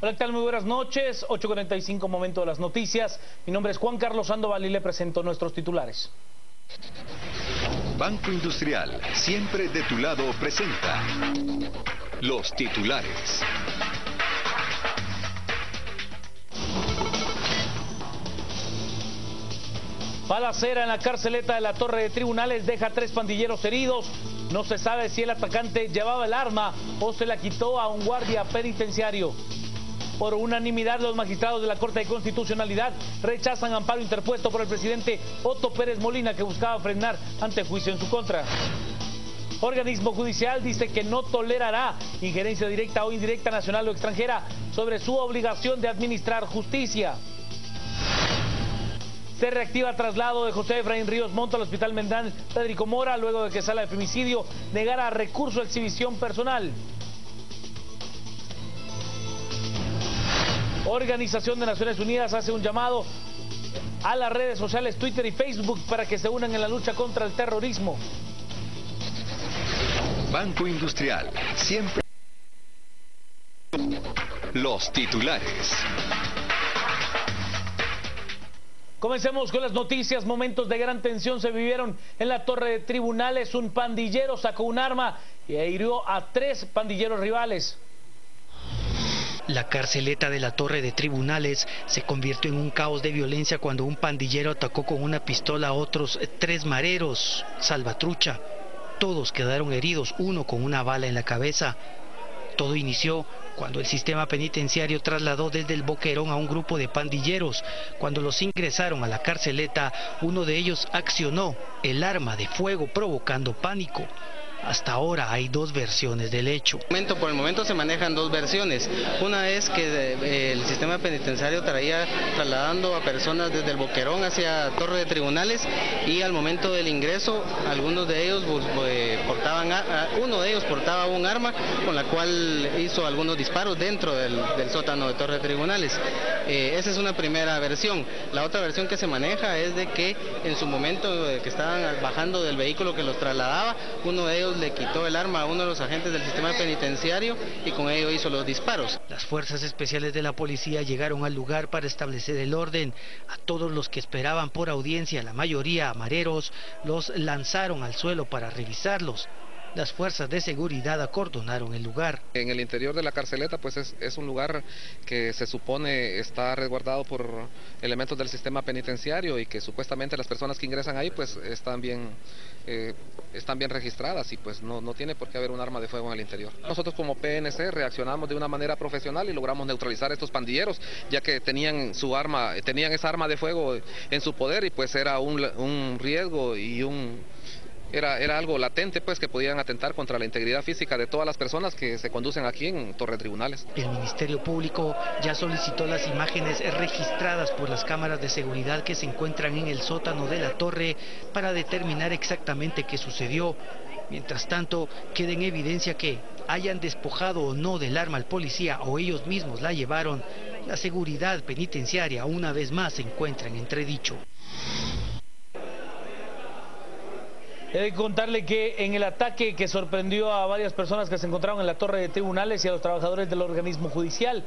Hola, ¿qué tal? Muy buenas noches, 8:45, momento de las noticias. Mi nombre es Juan Carlos Sandoval y le presento nuestros titulares. Banco Industrial, siempre de tu lado, presenta los titulares. Balacera en la carceleta de la Torre de Tribunales deja 3 pandilleros heridos. No se sabe si el atacante llevaba el arma o se la quitó a un guardia penitenciario. Por unanimidad, los magistrados de la Corte de Constitucionalidad rechazan amparo interpuesto por el presidente Otto Pérez Molina, que buscaba frenar antejuicio en su contra. Organismo judicial dice que no tolerará injerencia directa o indirecta nacional o extranjera sobre su obligación de administrar justicia. Se reactiva traslado de José Efraín Ríos Montt al Hospital Mendan Federico Mora luego de que Sala de Femicidio negara recurso de exhibición personal. Organización de Naciones Unidas hace un llamado a las redes sociales Twitter y Facebook para que se unan en la lucha contra el terrorismo. Banco Industrial, siempre los titulares. Comencemos con las noticias. Momentos de gran tensión se vivieron en la Torre de Tribunales. Un pandillero sacó un arma y hirió a 3 pandilleros rivales. La carceleta de la Torre de Tribunales se convirtió en un caos de violencia cuando un pandillero atacó con una pistola a otros 3 mareros, salvatrucha. Todos quedaron heridos, uno con una bala en la cabeza. Todo inició cuando el sistema penitenciario trasladó desde el Boquerón a un grupo de pandilleros. Cuando los ingresaron a la carceleta, uno de ellos accionó el arma de fuego provocando pánico. Hasta ahora hay 2 versiones del hecho. Por el momento se manejan 2 versiones. Una es que el sistema penitenciario traía trasladando a personas desde el Boquerón hacia Torre de Tribunales y al momento del ingreso algunos de ellos uno de ellos portaba un arma con la cual hizo algunos disparos dentro del sótano de Torre de Tribunales. Esa es una primera versión. La otra versión que se maneja es de que en su momento que estaban bajando del vehículo que los trasladaba, uno de ellos le quitó el arma a uno de los agentes del sistema penitenciario y con ello hizo los disparos. Las fuerzas especiales de la policía llegaron al lugar para establecer el orden. A todos los que esperaban por audiencia, la mayoría mareros, los lanzaron al suelo para revisarlos. Las fuerzas de seguridad acordonaron el lugar. En el interior de la carceleta pues es un lugar que se supone está resguardado por elementos del sistema penitenciario y que supuestamente las personas que ingresan ahí pues están bien registradas y pues no tiene por qué haber un arma de fuego en el interior. Nosotros como PNC reaccionamos de una manera profesional y logramos neutralizar a estos pandilleros ya que tenían esa arma de fuego en su poder y pues era un riesgo y Era algo latente, pues, que podían atentar contra la integridad física de todas las personas que se conducen aquí en Torre de Tribunales. El Ministerio Público ya solicitó las imágenes registradas por las cámaras de seguridad que se encuentran en el sótano de la torre para determinar exactamente qué sucedió. Mientras tanto, queda en evidencia que hayan despojado o no del arma al policía o ellos mismos la llevaron, la seguridad penitenciaria una vez más se encuentra en entredicho. He de contarle que en el ataque que sorprendió a varias personas que se encontraban en la Torre de Tribunales y a los trabajadores del organismo judicial,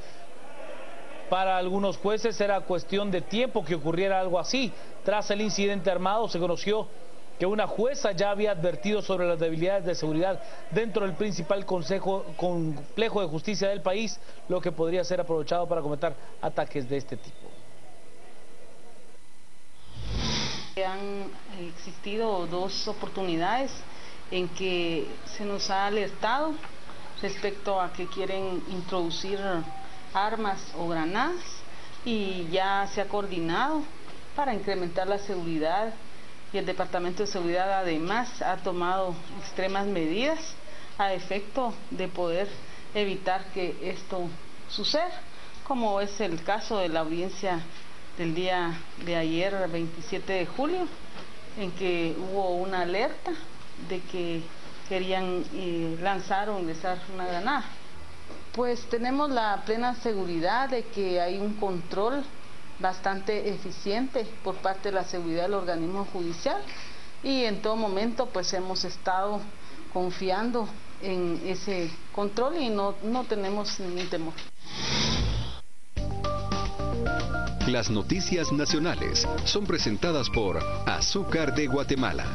para algunos jueces era cuestión de tiempo que ocurriera algo así. Tras el incidente armado se conoció que una jueza ya había advertido sobre las debilidades de seguridad dentro del principal complejo de justicia del país, lo que podría ser aprovechado para cometer ataques de este tipo. Han existido 2 oportunidades en que se nos ha alertado respecto a que quieren introducir armas o granadas y ya se ha coordinado para incrementar la seguridad y el Departamento de Seguridad además ha tomado extremas medidas a efecto de poder evitar que esto suceda, como es el caso de la audiencia del día de ayer, 27 de julio, en que hubo una alerta de que querían lanzar o ingresar una granada. Pues tenemos la plena seguridad de que hay un control bastante eficiente por parte de la seguridad del organismo judicial y en todo momento pues hemos estado confiando en ese control y no tenemos ningún temor. Las noticias nacionales son presentadas por Azúcar de Guatemala.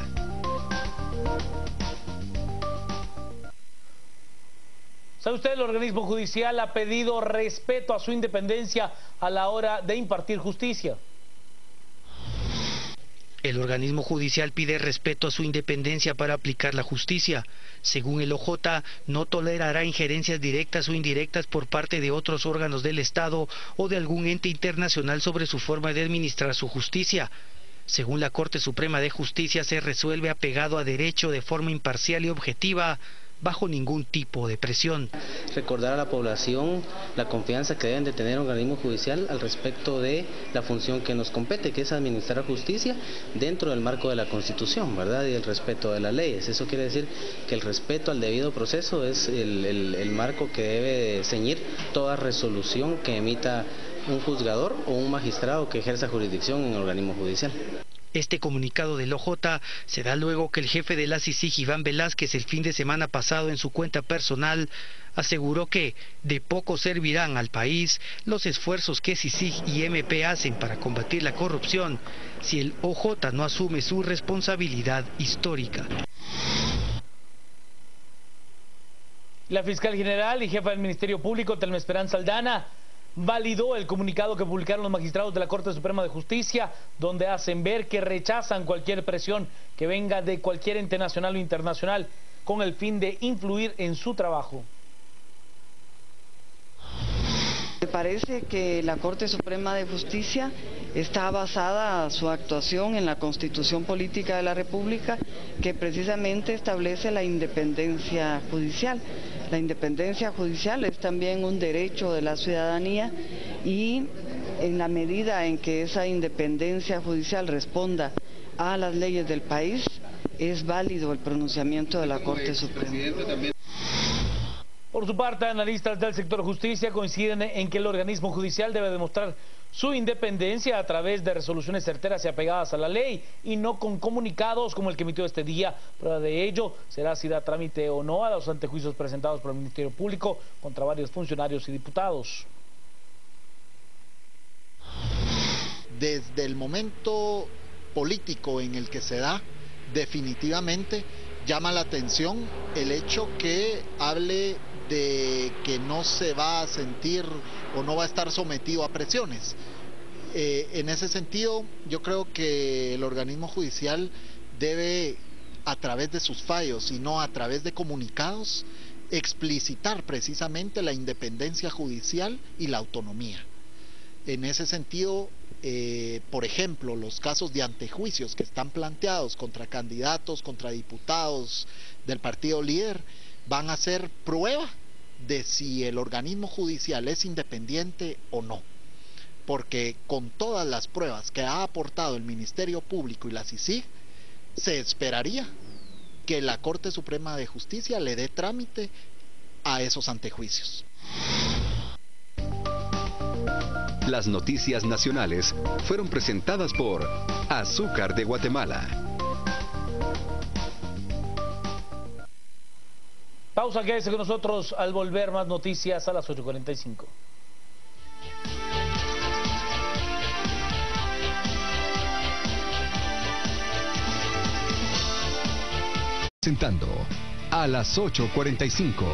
¿Sabe usted? El organismo judicial ha pedido respeto a su independencia a la hora de impartir justicia. El organismo judicial pide respeto a su independencia para aplicar la justicia. Según el OJ, no tolerará injerencias directas o indirectas por parte de otros órganos del Estado o de algún ente internacional sobre su forma de administrar su justicia. Según la Corte Suprema de Justicia, se resuelve apegado a derecho de forma imparcial y objetiva, bajo ningún tipo de presión. Recordar a la población la confianza que deben de tener un organismo judicial al respecto de la función que nos compete, que es administrar justicia dentro del marco de la Constitución, ¿verdad? Y el respeto de las leyes. Eso quiere decir que el respeto al debido proceso es el marco que debe ceñir toda resolución que emita un juzgador o un magistrado que ejerza jurisdicción en el organismo judicial. Este comunicado del OJ se da luego que el jefe de la CICIG, Iván Velázquez, el fin de semana pasado en su cuenta personal aseguró que de poco servirán al país los esfuerzos que CICIG y MP hacen para combatir la corrupción si el OJ no asume su responsabilidad histórica. La fiscal general y jefa del Ministerio Público, Telma Esperanza Aldana, validó el comunicado que publicaron los magistrados de la Corte Suprema de Justicia, donde hacen ver que rechazan cualquier presión que venga de cualquier ente nacional o internacional con el fin de influir en su trabajo. Me parece que la Corte Suprema de Justicia está basada su actuación en la Constitución Política de la República, que precisamente establece la independencia judicial. La independencia judicial es también un derecho de la ciudadanía y en la medida en que esa independencia judicial responda a las leyes del país, es válido el pronunciamiento de la Corte Suprema. Por su parte, analistas del sector justicia coinciden en que el organismo judicial debe demostrar su independencia a través de resoluciones certeras y apegadas a la ley y no con comunicados como el que emitió este día. Prueba de ello será si da trámite o no a los antejuicios presentados por el Ministerio Público contra varios funcionarios y diputados. Desde el momento político en el que se da, definitivamente llama la atención el hecho que hable de que no se va a sentir o no va a estar sometido a presiones. En ese sentido, yo creo que el organismo judicial debe, a través de sus fallos y no a través de comunicados, explicitar precisamente la independencia judicial y la autonomía. En ese sentido, por ejemplo, los casos de antejuicios que están planteados contra candidatos, contra diputados del partido líder, van a ser prueba de si el organismo judicial es independiente o no. Porque con todas las pruebas que ha aportado el Ministerio Público y la CICIG, se esperaría que la Corte Suprema de Justicia le dé trámite a esos antejuicios. Las noticias nacionales fueron presentadas por Azúcar de Guatemala. Pausa, quédese con nosotros. Al volver, más noticias a las 8:45. Presentando a las 8:45.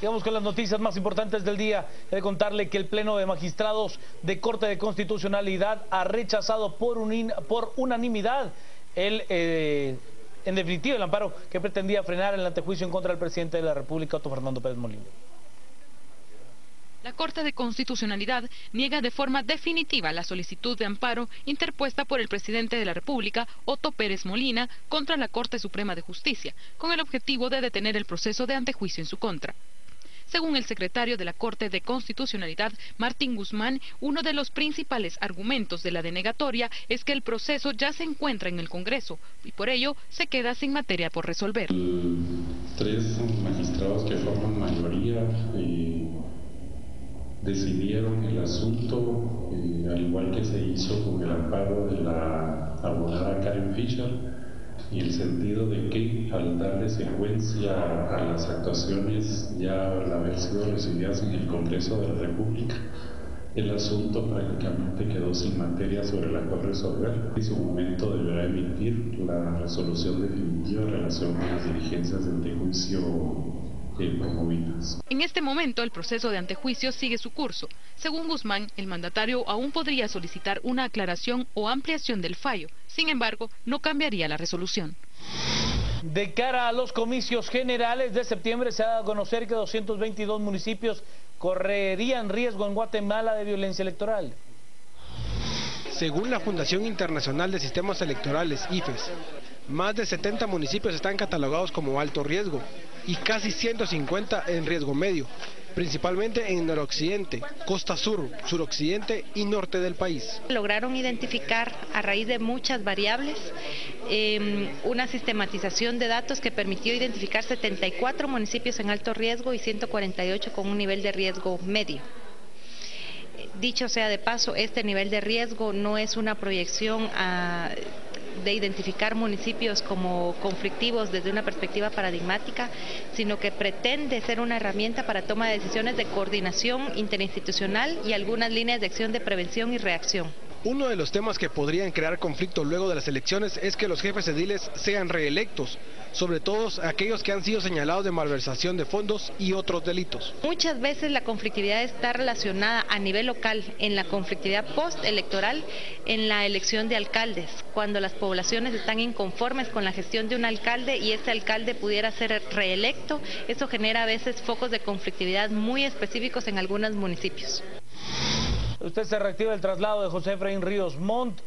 Sigamos con las noticias más importantes del día. He de contarle que el Pleno de Magistrados de Corte de Constitucionalidad ha rechazado por unanimidad en definitiva el amparo que pretendía frenar el antejuicio en contra del presidente de la República, Otto Fernando Pérez Molina. La Corte de Constitucionalidad niega de forma definitiva la solicitud de amparo interpuesta por el presidente de la República, Otto Pérez Molina, contra la Corte Suprema de Justicia, con el objetivo de detener el proceso de antejuicio en su contra. Según el secretario de la Corte de Constitucionalidad, Martín Guzmán, uno de los principales argumentos de la denegatoria es que el proceso ya se encuentra en el Congreso y por ello se queda sin materia por resolver. 3 magistrados que forman mayoría decidieron el asunto al igual que se hizo con el amparo de la abogada Karen Fisher, y el sentido de que al darle secuencia a las actuaciones ya al haber sido recibidas en el Congreso de la República, el asunto prácticamente quedó sin materia sobre la cual resolver y su momento deberá emitir la resolución definitiva en relación con las diligencias de antejuicio promovidas. En este momento el proceso de antejuicio sigue su curso. Según Guzmán, el mandatario aún podría solicitar una aclaración o ampliación del fallo. Sin embargo, no cambiaría la resolución. De cara a los comicios generales de septiembre, se ha dado a conocer que 222 municipios correrían riesgo en Guatemala de violencia electoral. Según la Fundación Internacional de Sistemas Electorales, IFES, más de 70 municipios están catalogados como alto riesgo y casi 150 en riesgo medio, principalmente en noroccidente, costa sur, suroccidente y norte del país. Lograron identificar a raíz de muchas variables una sistematización de datos que permitió identificar 74 municipios en alto riesgo y 148 con un nivel de riesgo medio. Dicho sea de paso, este nivel de riesgo no es una proyección de identificar municipios como conflictivos desde una perspectiva paradigmática, sino que pretende ser una herramienta para toma de decisiones de coordinación interinstitucional y algunas líneas de acción de prevención y reacción. Uno de los temas que podrían crear conflicto luego de las elecciones es que los jefes ediles sean reelectos, sobre todo aquellos que han sido señalados de malversación de fondos y otros delitos. Muchas veces la conflictividad está relacionada a nivel local, en la conflictividad postelectoral, en la elección de alcaldes, cuando las poblaciones están inconformes con la gestión de un alcalde y ese alcalde pudiera ser reelecto, eso genera a veces focos de conflictividad muy específicos en algunos municipios. Usted se reactiva el traslado de José Efraín Ríos Montt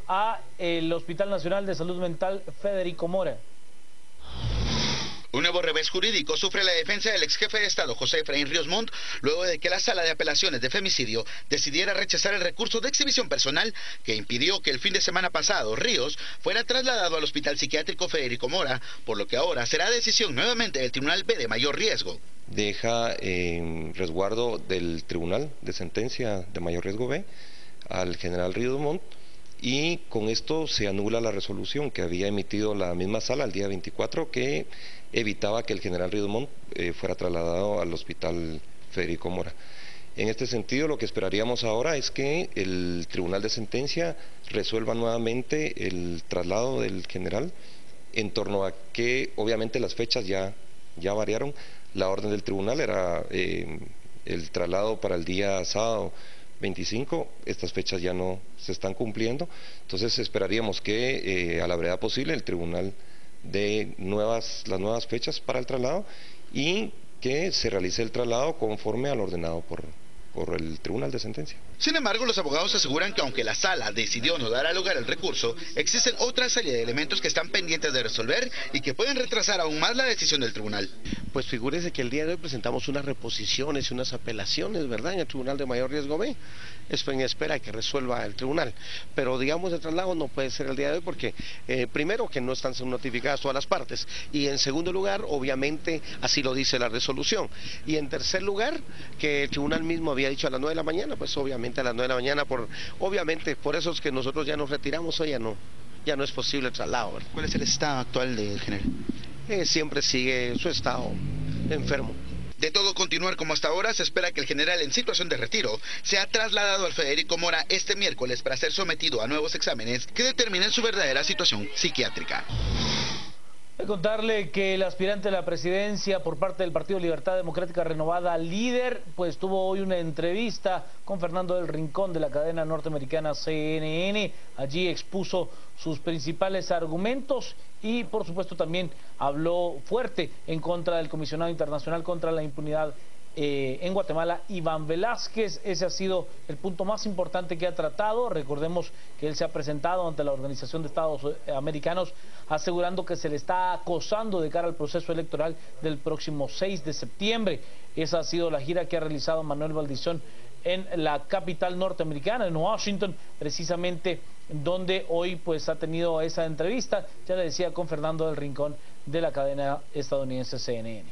a el Hospital Nacional de Salud Mental Federico Mora. Un nuevo revés jurídico sufre la defensa del ex jefe de Estado José Efraín Ríos Montt luego de que la Sala de Apelaciones de Femicidio decidiera rechazar el recurso de exhibición personal que impidió que el fin de semana pasado Ríos fuera trasladado al Hospital Psiquiátrico Federico Mora, por lo que ahora será decisión nuevamente del Tribunal B de mayor riesgo. Deja en resguardo del Tribunal de Sentencia de Mayor Riesgo B al general Ríos Montt, y con esto se anula la resolución que había emitido la misma sala el día 24 que evitaba que el general Ríos Montt fuera trasladado al Hospital Federico Mora. En este sentido, lo que esperaríamos ahora es que el Tribunal de Sentencia resuelva nuevamente el traslado del general, en torno a que obviamente las fechas ya variaron. La orden del tribunal era el traslado para el día sábado 25, estas fechas ya no se están cumpliendo, entonces esperaríamos que a la brevedad posible el tribunal dé las nuevas fechas para el traslado y que se realice el traslado conforme al ordenado por el Tribunal de Sentencia. Sin embargo, los abogados aseguran que aunque la sala decidió no dar lugar al recurso, existen otra serie de elementos que están pendientes de resolver y que pueden retrasar aún más la decisión del tribunal. Pues figúrese que el día de hoy presentamos unas reposiciones y unas apelaciones, ¿verdad?, en el Tribunal de Mayor Riesgo B. Esto en espera de que resuelva el tribunal. Pero digamos, el traslado no puede ser el día de hoy porque, primero, que no están notificadas todas las partes. Y en segundo lugar, obviamente, así lo dice la resolución. Y en tercer lugar, que el tribunal mismo había dicho a las 9 de la mañana, pues obviamente a las 9 de la mañana, obviamente por eso es que nosotros ya nos retiramos, hoy ya no es posible el traslado, ¿verdad? ¿Cuál es el estado actual del general? Siempre sigue su estado enfermo. De todo continuar como hasta ahora, se espera que el general en situación de retiro sea trasladado al Federico Mora este miércoles para ser sometido a nuevos exámenes que determinen su verdadera situación psiquiátrica. Voy a contarle que el aspirante a la presidencia por parte del Partido Libertad Democrática Renovada, líder, pues tuvo hoy una entrevista con Fernando del Rincón de la cadena norteamericana CNN. Allí expuso sus principales argumentos y por supuesto también habló fuerte en contra del comisionado internacional contra la impunidad en Guatemala, Iván Velázquez. Ese ha sido el punto más importante que ha tratado. Recordemos que él se ha presentado ante la Organización de Estados Americanos asegurando que se le está acosando de cara al proceso electoral del próximo 6 de septiembre. Esa ha sido la gira que ha realizado Manuel Valdizón en la capital norteamericana, en Washington, precisamente donde hoy pues ha tenido esa entrevista, ya le decía, con Fernando del Rincón de la cadena estadounidense CNN.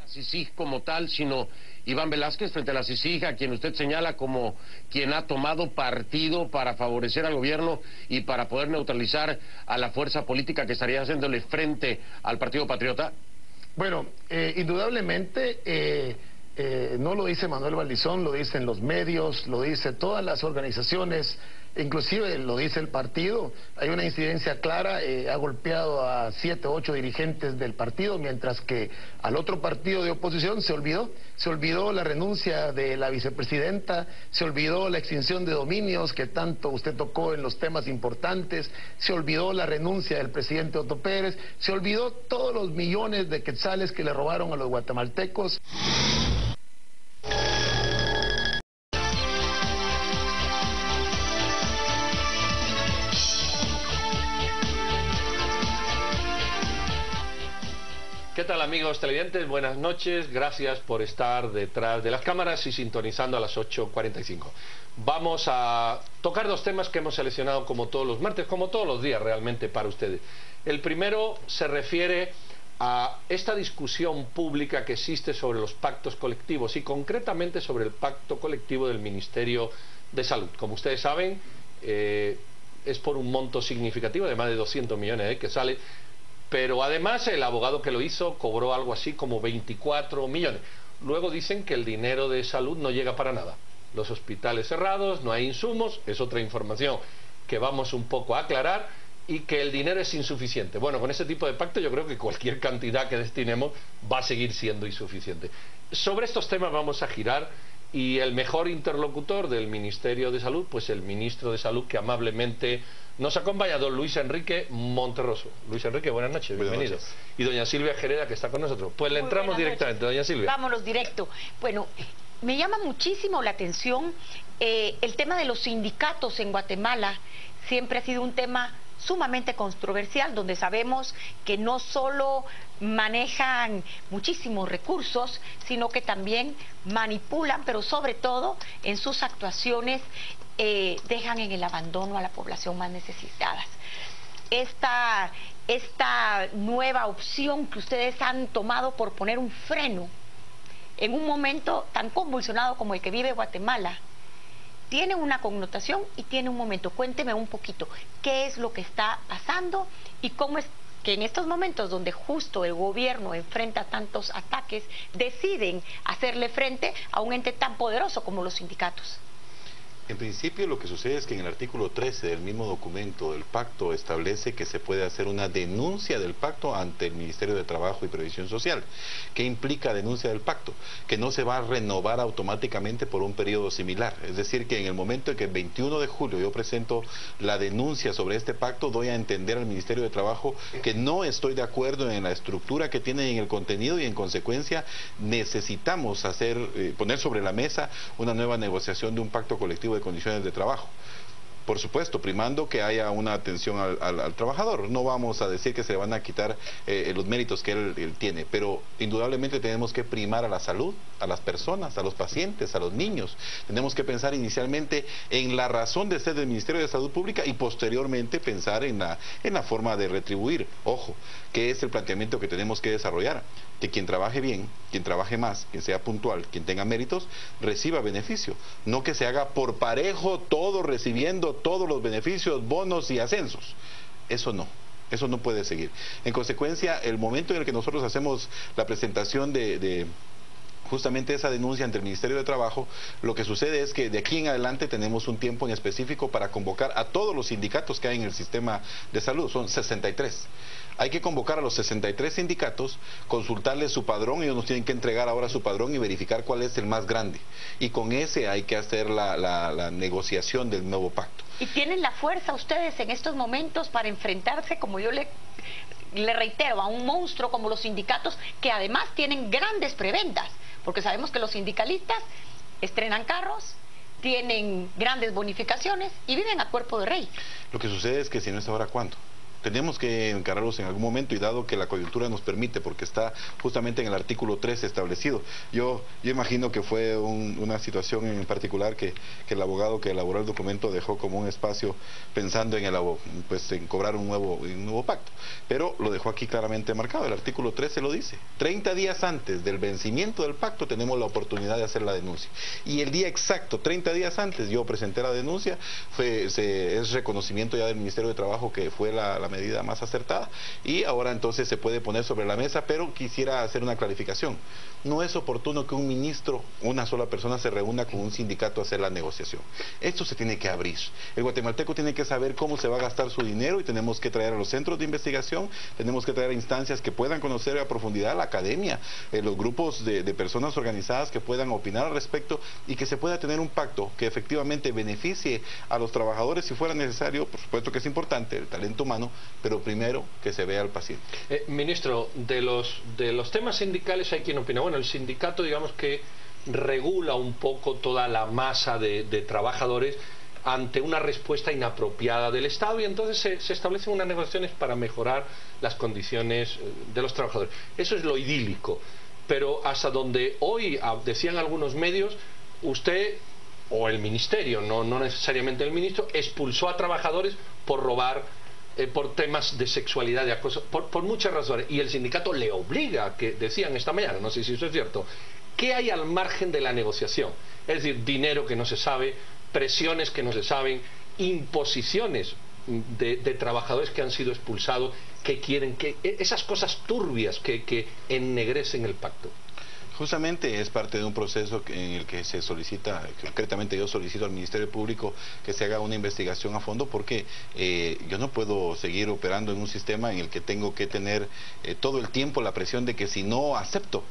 CICIG como tal, sino Iván Velázquez frente a la CICIG, a quien usted señala como quien ha tomado partido para favorecer al gobierno y para poder neutralizar a la fuerza política que estaría haciéndole frente al Partido Patriota? Bueno, indudablemente no lo dice Manuel Valdizón, lo dicen los medios, lo dice todas las organizaciones, inclusive lo dice el partido. Hay una incidencia clara, ha golpeado a 7 o 8 dirigentes del partido, mientras que al otro partido de oposición se olvidó la renuncia de la vicepresidenta, se olvidó la extinción de dominios que tanto usted tocó en los temas importantes, se olvidó la renuncia del presidente Otto Pérez, se olvidó todos los millones de quetzales que le robaron a los guatemaltecos. ¿Qué tal, amigos televidentes? Buenas noches, gracias por estar detrás de las cámaras y sintonizando a las 8:45. Vamos a tocar dos temas que hemos seleccionado como todos los martes, como todos los días realmente para ustedes. El primero se refiere a esta discusión pública que existe sobre los pactos colectivos y concretamente sobre el pacto colectivo del Ministerio de Salud. Como ustedes saben, es por un monto significativo de más de 200 millones que sale. Pero además el abogado que lo hizo cobró algo así como 24 millones. Luego dicen que el dinero de salud no llega para nada. Los hospitales cerrados, no hay insumos, es otra información que vamos un poco a aclarar, y que el dinero es insuficiente. Bueno, con ese tipo de pacto yo creo que cualquier cantidad que destinemos va a seguir siendo insuficiente. Sobre estos temas vamos a girar, y el mejor interlocutor del Ministerio de Salud, pues el ministro de Salud, que amablemente nos acompaña, don Luis Enrique Monterroso. Luis Enrique, buenas noches, bienvenido. Buenas noches. Y doña Silvia Jereda, que está con nosotros. Pues le entramos directamente, doña Silvia. Vámonos directo. Bueno, me llama muchísimo la atención el tema de los sindicatos en Guatemala. Siempre ha sido un tema sumamente controversial, donde sabemos que no solo manejan muchísimos recursos, sino que también manipulan, pero sobre todo en sus actuaciones dejan en el abandono a la población más necesitada. Esta nueva opción que ustedes han tomado por poner un freno en un momento tan convulsionado como el que vive Guatemala, tiene una connotación y tiene un momento. Cuénteme un poquito qué es lo que está pasando y cómo es que en estos momentos donde justo el gobierno enfrenta tantos ataques, deciden hacerle frente a un ente tan poderoso como los sindicatos. En principio lo que sucede es que en el artículo 13 del mismo documento del pacto establece que se puede hacer una denuncia del pacto ante el Ministerio de Trabajo y Previsión Social. ¿Qué implica denuncia del pacto? Que no se va a renovar automáticamente por un periodo similar. Es decir, que en el momento en que el 21 de julio yo presento la denuncia sobre este pacto, doy a entender al Ministerio de Trabajo que no estoy de acuerdo en la estructura que tiene en el contenido y en consecuencia necesitamos poner sobre la mesa una nueva negociación de un pacto colectivo de condiciones de trabajo. Por supuesto, primando que haya una atención al trabajador. No vamos a decir que se le van a quitar los méritos que él tiene, pero indudablemente tenemos que primar a la salud, a las personas, a los pacientes, a los niños. Tenemos que pensar inicialmente en la razón de ser del Ministerio de Salud Pública y posteriormente pensar en la forma de retribuir. Ojo, que es el planteamiento que tenemos que desarrollar. Que quien trabaje bien, quien trabaje más, quien sea puntual, quien tenga méritos, reciba beneficio. No que se haga por parejo todo recibiendo todos los beneficios, bonos y ascensos. Eso no puede seguir. En consecuencia, el momento en el que nosotros hacemos la presentación de justamente esa denuncia ante el Ministerio de Trabajo, lo que sucede es que de aquí en adelante tenemos un tiempo en específico para convocar a todos los sindicatos que hay en el sistema de salud, son 63. Hay que convocar a los 63 sindicatos, consultarles su padrón, ellos nos tienen que entregar ahora su padrón y verificar cuál es el más grande. Y con ese hay que hacer la negociación del nuevo pacto. ¿Y tienen la fuerza ustedes en estos momentos para enfrentarse, como yo le reitero, a un monstruo como los sindicatos, que además tienen grandes prebendas? Porque sabemos que los sindicalistas estrenan carros, tienen grandes bonificaciones y viven a cuerpo de rey. Lo que sucede es que si no es ahora, ¿cuándo? Tenemos que encararlos en algún momento y dado que la coyuntura nos permite, porque está justamente en el artículo 3 establecido. Yo imagino que fue una situación en particular que el abogado que elaboró el documento dejó como un espacio pensando en en cobrar un nuevo pacto. Pero lo dejó aquí claramente marcado, el artículo 3 se lo dice. 30 días antes del vencimiento del pacto tenemos la oportunidad de hacer la denuncia. Y el día exacto, 30 días antes, yo presenté la denuncia, es reconocimiento ya del Ministerio de Trabajo que fue la medida más acertada y ahora entonces se puede poner sobre la mesa, pero quisiera hacer una clarificación. No es oportuno que un ministro, una sola persona, se reúna con un sindicato a hacer la negociación. Esto se tiene que abrir. El guatemalteco tiene que saber cómo se va a gastar su dinero y tenemos que traer a los centros de investigación, tenemos que traer a instancias que puedan conocer a profundidad la academia, los grupos de personas organizadas que puedan opinar al respecto y que se pueda tener un pacto que efectivamente beneficie a los trabajadores si fuera necesario. Por supuesto que es importante el talento humano, pero primero que se vea al paciente. Ministro, de los temas sindicales hay quien opina. Bueno, el sindicato, digamos que regula un poco toda la masa de trabajadores ante una respuesta inapropiada del Estado y entonces se establecen unas negociaciones para mejorar las condiciones de los trabajadores. Eso es lo idílico, pero hasta donde hoy decían algunos medios, usted o el ministerio, no necesariamente el ministro, expulsó a trabajadores por robar, por temas de sexualidad, de acoso, por muchas razones, y el sindicato le obliga, que decían esta mañana, no sé si eso es cierto. ¿Qué hay al margen de la negociación? Es decir, dinero que no se sabe, presiones que no se saben, imposiciones de trabajadores que han sido expulsados, que quieren que esas cosas turbias que ennegrecen el pacto. Justamente es parte de un proceso en el que se solicita, concretamente yo solicito al Ministerio Público que se haga una investigación a fondo porque yo no puedo seguir operando en un sistema en el que tengo que tener todo el tiempo la presión de que si no acepto,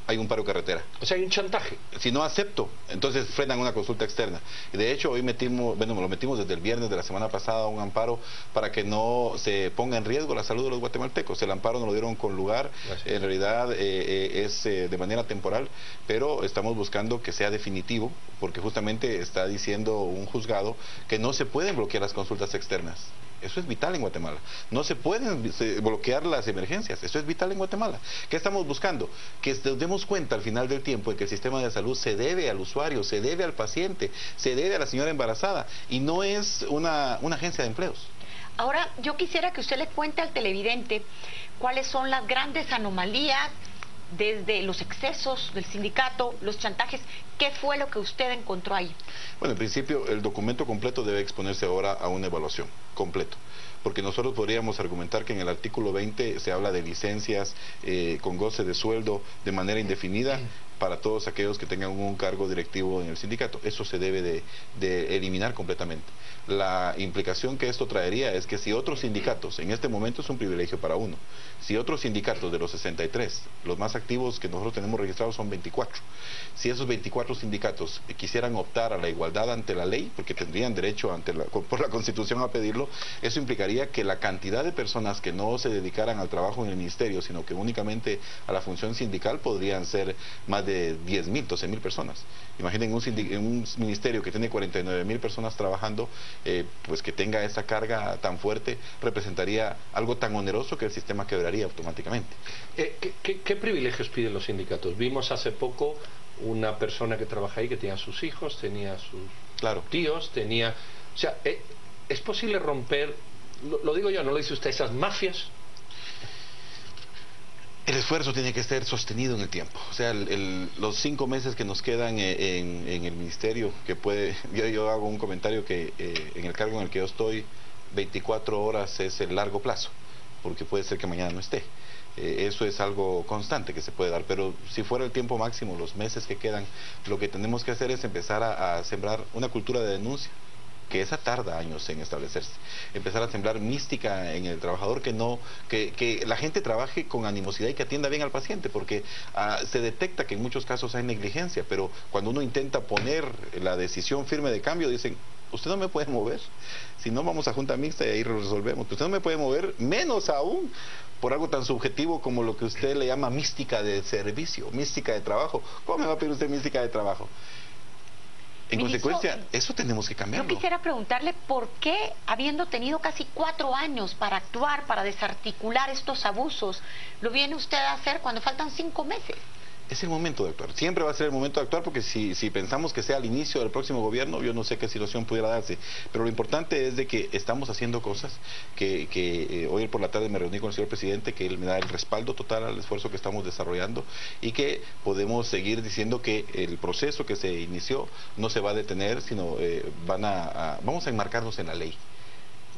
hay un paro carretera. O sea, hay un chantaje. Si no acepto, entonces frenan una consulta externa. Y de hecho, hoy lo metimos desde el viernes de la semana pasada un amparo para que no se ponga en riesgo la salud de los guatemaltecos. El amparo nos lo dieron con lugar, en realidad es de manera temporal, pero estamos buscando que sea definitivo, porque justamente está diciendo un juzgado que no se pueden bloquear las consultas externas. Eso es vital en Guatemala. No se pueden bloquear las emergencias. Eso es vital en Guatemala. ¿Qué estamos buscando? Que nos demos cuenta al final del tiempo de que el sistema de salud se debe al usuario, se debe al paciente, se debe a la señora embarazada y no es una agencia de empleos. Ahora, yo quisiera que usted le cuente al televidente cuáles son las grandes anomalías desde los excesos del sindicato, los chantajes. ¿Qué fue lo que usted encontró ahí? Bueno, en principio el documento completo debe exponerse ahora a una evaluación, completo. Porque nosotros podríamos argumentar que en el artículo 20 se habla de licencias con goce de sueldo de manera indefinida para todos aquellos que tengan un cargo directivo en el sindicato. Eso se debe de eliminar completamente. La implicación que esto traería es que si otros sindicatos, en este momento es un privilegio para uno, si otros sindicatos de los 63, los más activos que nosotros tenemos registrados son 24, si esos 24 sindicatos quisieran optar a la igualdad ante la ley, porque tendrían derecho por la Constitución a pedirlo, eso implicaría que la cantidad de personas que no se dedicaran al trabajo en el ministerio, sino que únicamente a la función sindical, podrían ser más de 10.000, 12.000 personas. Imaginen un ministerio que tiene 49.000 personas trabajando, pues que tenga esa carga tan fuerte, representaría algo tan oneroso que el sistema quebraría automáticamente. ¿Qué privilegios piden los sindicatos? Vimos hace poco una persona que trabaja ahí que tenía sus hijos, tenía sus tíos, tenía... O sea, ¿es posible romper, lo digo yo, no lo dice usted, esas mafias? El esfuerzo tiene que ser sostenido en el tiempo. O sea, los 5 meses que nos quedan en el ministerio, que puede, yo hago un comentario que en el cargo en el que yo estoy, 24 horas es el largo plazo, porque puede ser que mañana no esté. Eso es algo constante que se puede dar, pero si fuera el tiempo máximo, los meses que quedan, lo que tenemos que hacer es empezar a sembrar una cultura de denuncia, que esa tarda años en establecerse. Empezar a sembrar mística en el trabajador, que la gente trabaje con animosidad y que atienda bien al paciente, porque se detecta que en muchos casos hay negligencia, pero cuando uno intenta poner la decisión firme de cambio, dicen, usted no me puede mover, si no vamos a junta mixta y ahí lo resolvemos, usted no me puede mover, menos aún por algo tan subjetivo como lo que usted le llama mística de servicio, mística de trabajo. ¿Cómo me va a pedir usted mística de trabajo? En consecuencia, eso tenemos que cambiarlo. Yo quisiera preguntarle por qué, habiendo tenido casi 4 años para actuar, para desarticular estos abusos, lo viene usted a hacer cuando faltan 5 meses. Es el momento de actuar, siempre va a ser el momento de actuar, porque si pensamos que sea al inicio del próximo gobierno, yo no sé qué situación pudiera darse, pero lo importante es de que estamos haciendo cosas, que hoy por la tarde me reuní con el señor presidente, que él me da el respaldo total al esfuerzo que estamos desarrollando y que podemos seguir diciendo que el proceso que se inició no se va a detener, sino vamos a enmarcarnos en la ley.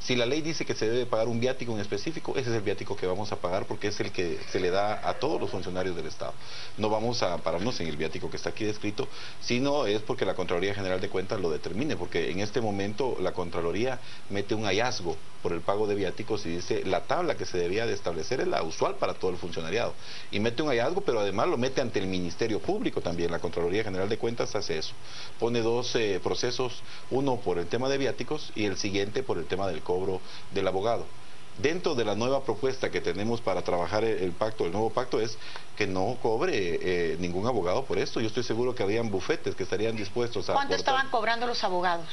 Si la ley dice que se debe pagar un viático en específico, ese es el viático que vamos a pagar, porque es el que se le da a todos los funcionarios del Estado. No vamos a pararnos en el viático que está aquí descrito, sino es porque la Contraloría General de Cuentas lo determine, porque en este momento la Contraloría mete un hallazgo por el pago de viáticos y dice la tabla que se debía de establecer es la usual para todo el funcionariado. Y mete un hallazgo, pero además lo mete ante el Ministerio Público también. La Contraloría General de Cuentas hace eso. Pone 2 procesos, uno por el tema de viáticos y el siguiente por el tema del cobro del abogado. Dentro de la nueva propuesta que tenemos para trabajar el nuevo pacto es que no cobre ningún abogado por esto. Yo estoy seguro que habrían bufetes que estarían dispuestos a ¿Cuánto aportar. estaban cobrando los abogados?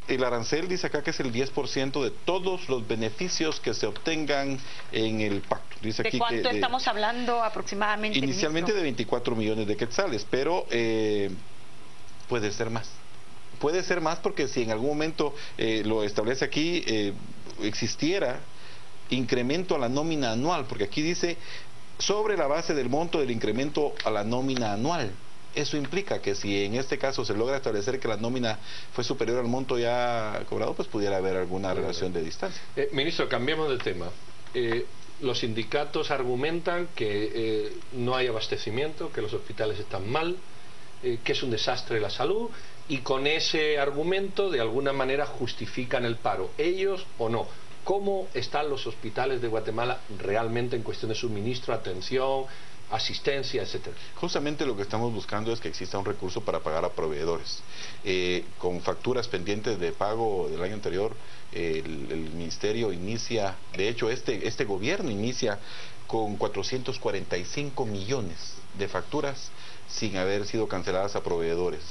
El arancel dice acá que es el 10% de todos los beneficios que se obtengan en el pacto. Dice ¿De aquí cuánto que, estamos hablando aproximadamente? Inicialmente de 24 millones de quetzales, pero puede ser más. Puede ser más porque si en algún momento lo establece aquí, existiera incremento a la nómina anual, porque aquí dice sobre la base del monto del incremento a la nómina anual. Eso implica que si en este caso se logra establecer que la nómina fue superior al monto ya cobrado, pues pudiera haber alguna relación de distancia. Ministro, cambiemos de tema. Los sindicatos argumentan que no hay abastecimiento, que los hospitales están mal, que es un desastre la salud, y con ese argumento de alguna manera justifican el paro. ¿Ellos o no? ¿Cómo están los hospitales de Guatemala realmente en cuestión de suministro, atención, asistencia, etcétera? Justamente lo que estamos buscando es que exista un recurso para pagar a proveedores. Con facturas pendientes de pago del año anterior, el ministerio inicia, de hecho este gobierno inicia con 445 millones de facturas sin haber sido canceladas a proveedores.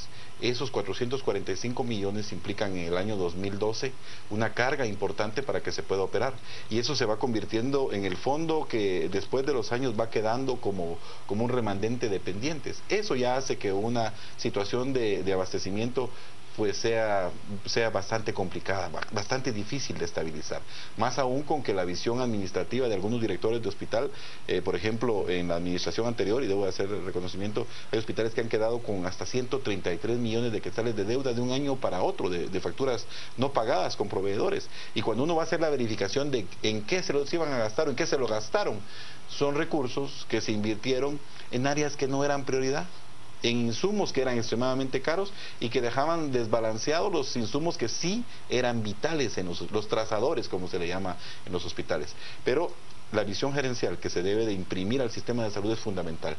Esos 445 millones implican en el año 2012 una carga importante para que se pueda operar, y eso se va convirtiendo en el fondo que después de los años va quedando como un remanente de pendientes. Eso ya hace que una situación de abastecimiento pues sea bastante complicada, bastante difícil de estabilizar, más aún con que la visión administrativa de algunos directores de hospital, por ejemplo, en la administración anterior, y debo hacer el reconocimiento, hay hospitales que han quedado con hasta 133 millones de quetzales de deuda de un año para otro, de facturas no pagadas con proveedores, y cuando uno va a hacer la verificación de en qué se los iban a gastar o en qué se lo gastaron, son recursos que se invirtieron en áreas que no eran prioridad, en insumos que eran extremadamente caros y que dejaban desbalanceados los insumos que sí eran vitales en los trazadores, como se le llama en los hospitales. Pero la visión gerencial que se debe de imprimir al sistema de salud es fundamental.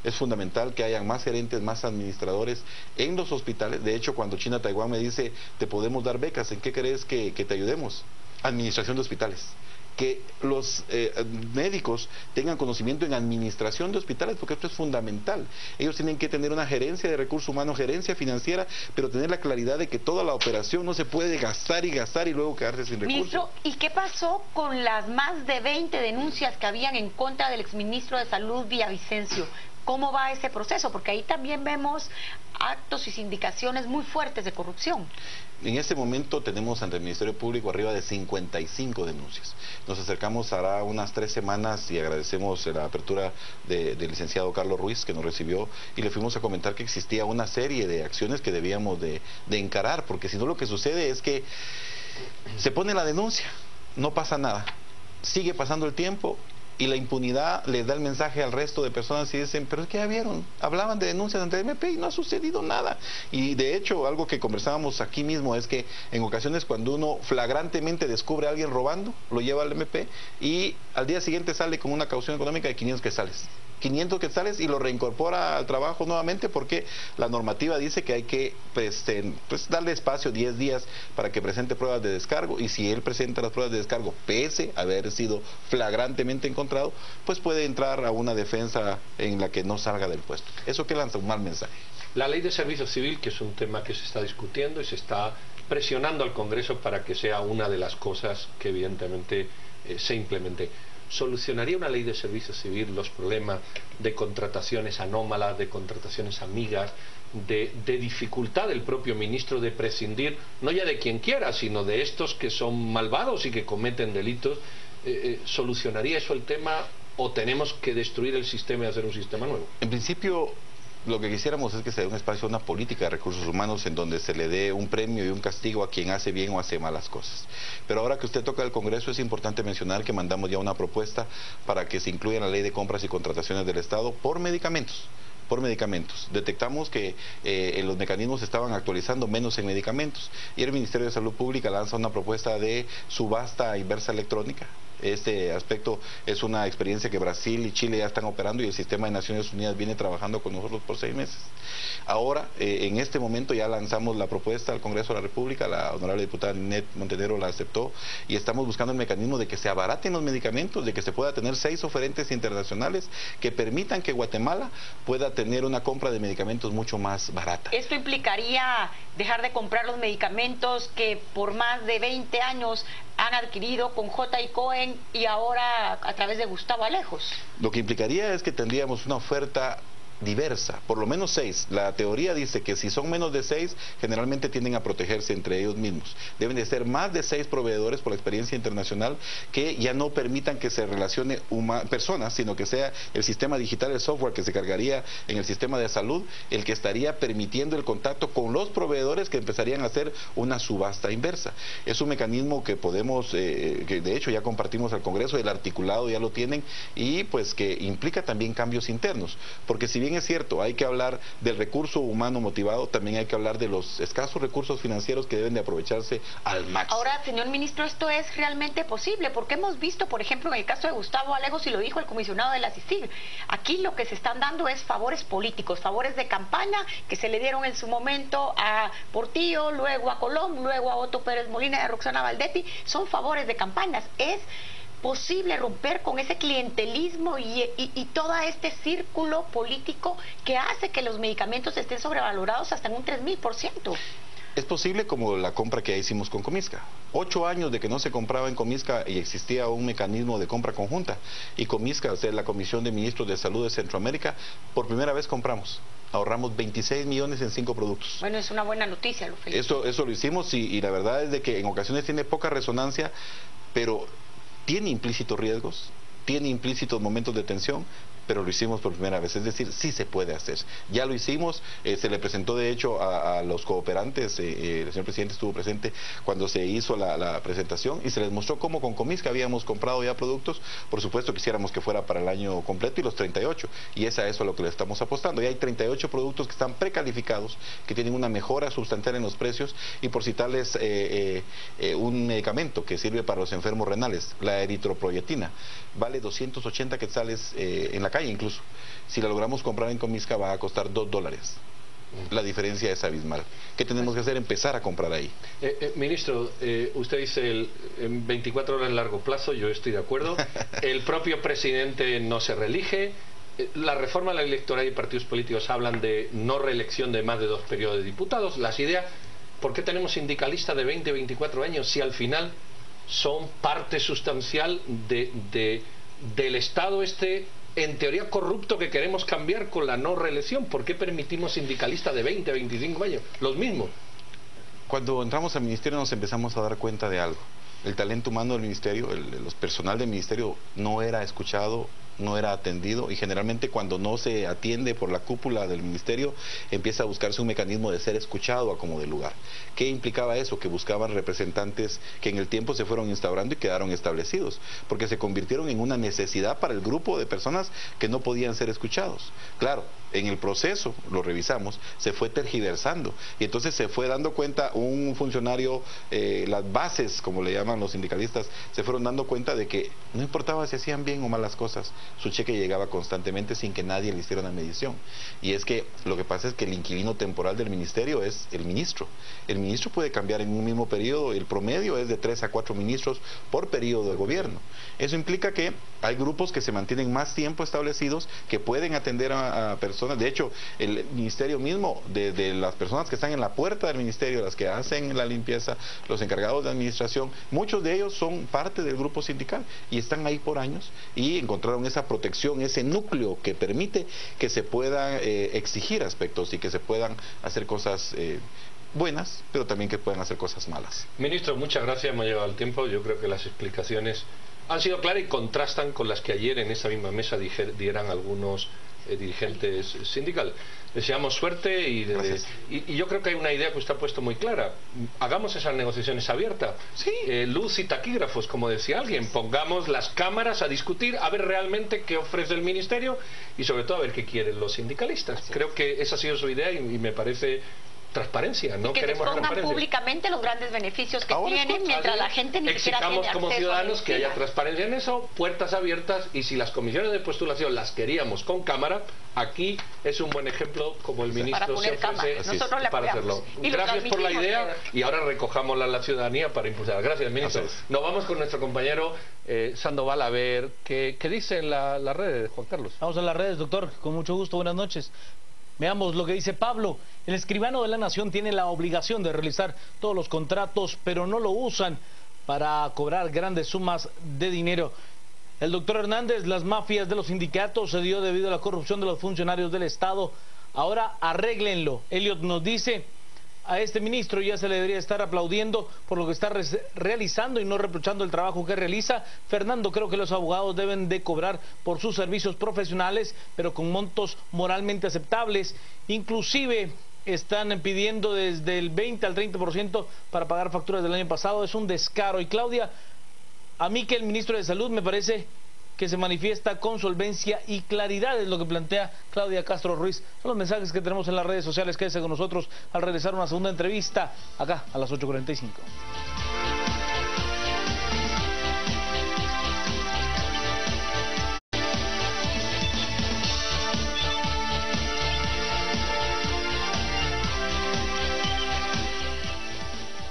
Es fundamental que hayan más gerentes, más administradores en los hospitales. De hecho, cuando China Taiwán me dice, te podemos dar becas, ¿en qué crees que te ayudemos? Administración de hospitales. Que los médicos tengan conocimiento en administración de hospitales, porque esto es fundamental. Ellos tienen que tener una gerencia de recursos humanos, gerencia financiera, pero tener la claridad de que toda la operación no se puede gastar y luego quedarse sin recursos. Ministro, ¿y qué pasó con las más de 20 denuncias que habían en contra del exministro de Salud, Villavicencio? ¿Cómo va ese proceso? Porque ahí también vemos actos y sindicaciones muy fuertes de corrupción. En este momento tenemos ante el Ministerio Público arriba de 55 denuncias. Nos acercamos hará unas 3 semanas y agradecemos la apertura del licenciado Carlos Ruiz, que nos recibió, y le fuimos a comentar que existía una serie de acciones que debíamos de encarar, porque si no lo que sucede es que se pone la denuncia, no pasa nada, sigue pasando el tiempo y la impunidad les da el mensaje al resto de personas y dicen, pero es que ya vieron, hablaban de denuncias ante el MP y no ha sucedido nada. Y de hecho, algo que conversábamos aquí mismo es que en ocasiones cuando uno flagrantemente descubre a alguien robando, lo lleva al MP y al día siguiente sale con una caución económica de 500 quetzales. 500 quetzales y lo reincorpora al trabajo nuevamente, porque la normativa dice que hay que pues darle espacio 10 días para que presente pruebas de descargo, y si él presenta las pruebas de descargo pese a haber sido flagrantemente encontrado, pues puede entrar a una defensa en la que no salga del puesto. Eso que lanza un mal mensaje. La ley de servicio civil, que es un tema que se está discutiendo y se está presionando al Congreso para que sea una de las cosas que evidentemente se implemente. ¿Solucionaría una ley de servicio civil los problemas de contrataciones anómalas, de contrataciones amigas, de dificultad del propio ministro de prescindir, no ya de quien quiera, sino de estos que son malvados y que cometen delitos? ¿Solucionaría eso el tema o tenemos que destruir el sistema y hacer un sistema nuevo? En principio, lo que quisiéramos es que se dé un espacio, una política de recursos humanos en donde se le dé un premio y un castigo a quien hace bien o hace malas cosas. Pero ahora que usted toca el Congreso, es importante mencionar que mandamos ya una propuesta para que se incluya en la ley de compras y contrataciones del Estado por medicamentos. Detectamos que los mecanismos se estaban actualizando menos en medicamentos y el Ministerio de Salud Pública lanza una propuesta de subasta inversa electrónica. Este aspecto es una experiencia que Brasil y Chile ya están operando y el sistema de Naciones Unidas viene trabajando con nosotros por 6 meses. Ahora, en este momento ya lanzamos la propuesta al Congreso de la República, la honorable diputada Ninette Montenegro la aceptó y estamos buscando el mecanismo de que se abaraten los medicamentos, de que se pueda tener 6 oferentes internacionales que permitan que Guatemala pueda tener una compra de medicamentos mucho más barata. ¿Esto implicaría dejar de comprar los medicamentos que por más de 20 años han adquirido con J.I. Cohen y ahora a través de Gustavo Alejos? Lo que implicaría es que tendríamos una oferta diversa, por lo menos 6. La teoría dice que si son menos de 6, generalmente tienden a protegerse entre ellos mismos. Deben de ser más de 6 proveedores por la experiencia internacional que ya no permitan que se relacione personas, sino que sea el sistema digital, el software que se cargaría en el sistema de salud, el que estaría permitiendo el contacto con los proveedores que empezarían a hacer una subasta inversa. Es un mecanismo que podemos, que de hecho ya compartimos al Congreso, el articulado ya lo tienen y pues que implica también cambios internos, porque si bien es cierto, hay que hablar del recurso humano motivado, también hay que hablar de los escasos recursos financieros que deben de aprovecharse al máximo. Ahora, señor ministro, ¿esto es realmente posible? Porque hemos visto, por ejemplo, en el caso de Gustavo Alejos, y lo dijo el comisionado de la CICIG, aquí lo que se están dando es favores políticos, favores de campaña que se le dieron en su momento a Portillo, luego a Colom, luego a Otto Pérez Molina y a Roxana Valdetti, son favores de campañas. Es posible romper con ese clientelismo y todo este círculo político que hace que los medicamentos estén sobrevalorados hasta en un 3000%. Es posible, como la compra que hicimos con Comisca. 8 años de que no se compraba en Comisca y existía un mecanismo de compra conjunta. Y Comisca, o sea, la Comisión de Ministros de Salud de Centroamérica, por primera vez compramos. Ahorramos 26 millones en 5 productos. Bueno, es una buena noticia, lo felicito. Eso lo hicimos y la verdad es de que en ocasiones tiene poca resonancia, pero tiene implícitos riesgos, tiene implícitos momentos de tensión, pero lo hicimos por primera vez, es decir, sí se puede hacer. Ya lo hicimos, se le presentó de hecho a los cooperantes, el señor presidente estuvo presente cuando se hizo la presentación y se les mostró cómo con Comisca habíamos comprado ya productos. Por supuesto quisiéramos que fuera para el año completo y los 38, y es a eso a lo que le estamos apostando. Ya hay 38 productos que están precalificados, que tienen una mejora sustancial en los precios, y por citarles un medicamento que sirve para los enfermos renales, la eritropoyetina, vale 280 quetzales en la calle incluso. Si la logramos comprar en Comisca va a costar $2. La diferencia es abismal. ¿Qué tenemos que hacer? Empezar a comprar ahí. Ministro, usted dice en 24 horas en largo plazo, yo estoy de acuerdo. El propio presidente no se reelige. La reforma de la electoral y partidos políticos hablan de no reelección de más de 2 periodos de diputados. Las ideas, ¿por qué tenemos sindicalistas de 20 o 24 años si al final son parte sustancial del Estado en teoría corrupto que queremos cambiar con la no reelección? ¿Por qué permitimos sindicalistas de 20 a 25 años? Los mismos. Cuando entramos al ministerio nos empezamos a dar cuenta de algo. El talento humano del ministerio, los personal del ministerio no era escuchado, no era atendido, y generalmente cuando no se atiende por la cúpula del ministerio empieza a buscarse un mecanismo de ser escuchado a como de lugar. ¿Qué implicaba eso? Que buscaban representantes que en el tiempo se fueron instaurando y quedaron establecidos, porque se convirtieron en una necesidad para el grupo de personas que no podían ser escuchados. Claro, en el proceso, lo revisamos, se fue tergiversando y entonces se fue dando cuenta un funcionario, las bases, como le llaman forman los sindicalistas, se fueron dando cuenta de que no importaba si hacían bien o malas cosas, su cheque llegaba constantemente sin que nadie le hiciera una medición. Y es que lo que pasa es que el inquilino temporal del ministerio es el ministro. El ministro puede cambiar en un mismo periodo, el promedio es de 3 a 4 ministros por periodo de gobierno. Eso implica que hay grupos que se mantienen más tiempo establecidos, que pueden atender a personas. De hecho, el ministerio mismo, de las personas que están en la puerta del ministerio, las que hacen la limpieza, los encargados de administración, muchos de ellos son parte del grupo sindical y están ahí por años y encontraron esa protección, ese núcleo que permite que se puedan exigir aspectos y que se puedan hacer cosas buenas, pero también que puedan hacer cosas malas. Ministro, muchas gracias, hemos llegado al tiempo. Yo creo que las explicaciones han sido claras y contrastan con las que ayer en esa misma mesa dieran algunos dirigentes sindicales. Deseamos suerte y yo creo que hay una idea que usted ha puesto muy clara. Hagamos esas negociaciones abiertas. Sí. Luz y taquígrafos, como decía alguien. Pongamos las cámaras a discutir, a ver realmente qué ofrece el ministerio y sobre todo a ver qué quieren los sindicalistas. Creo que esa ha sido su idea y me parece transparencia. No queremos expongan transparencia públicamente los grandes beneficios que tienen, mientras la gente ni siquiera tiene acceso. Exijamos como ciudadanos que haya transparencia en eso, puertas abiertas, y si las comisiones de postulación las queríamos con cámara, aquí es un buen ejemplo como el ministro se ofrece para hacerlo. Gracias por la idea y ahora recojamos la ciudadanía para impulsar. Gracias, ministro. Nos vamos con nuestro compañero Sandoval a ver qué dicen las redes, Juan Carlos. Vamos a las redes, doctor, con mucho gusto, buenas noches. Veamos lo que dice Pablo. El escribano de la Nación tiene la obligación de realizar todos los contratos, pero no lo usan para cobrar grandes sumas de dinero. El doctor Hernández, las mafias de los sindicatos se dio debido a la corrupción de los funcionarios del Estado. Ahora arréglenlo. Elliot nos dice, a este ministro ya se le debería estar aplaudiendo por lo que está realizando y no reprochando el trabajo que realiza. Fernando, creo que los abogados deben de cobrar por sus servicios profesionales, pero con montos moralmente aceptables. Inclusive están pidiendo desde el 20 al 30% para pagar facturas del año pasado. Es un descaro. Y Claudia, a mí que el ministro de Salud me parece que se manifiesta con solvencia y claridad, es lo que plantea Claudia Castro Ruiz. Son los mensajes que tenemos en las redes sociales. Quédese con nosotros al regresar una segunda entrevista acá a las 8:45.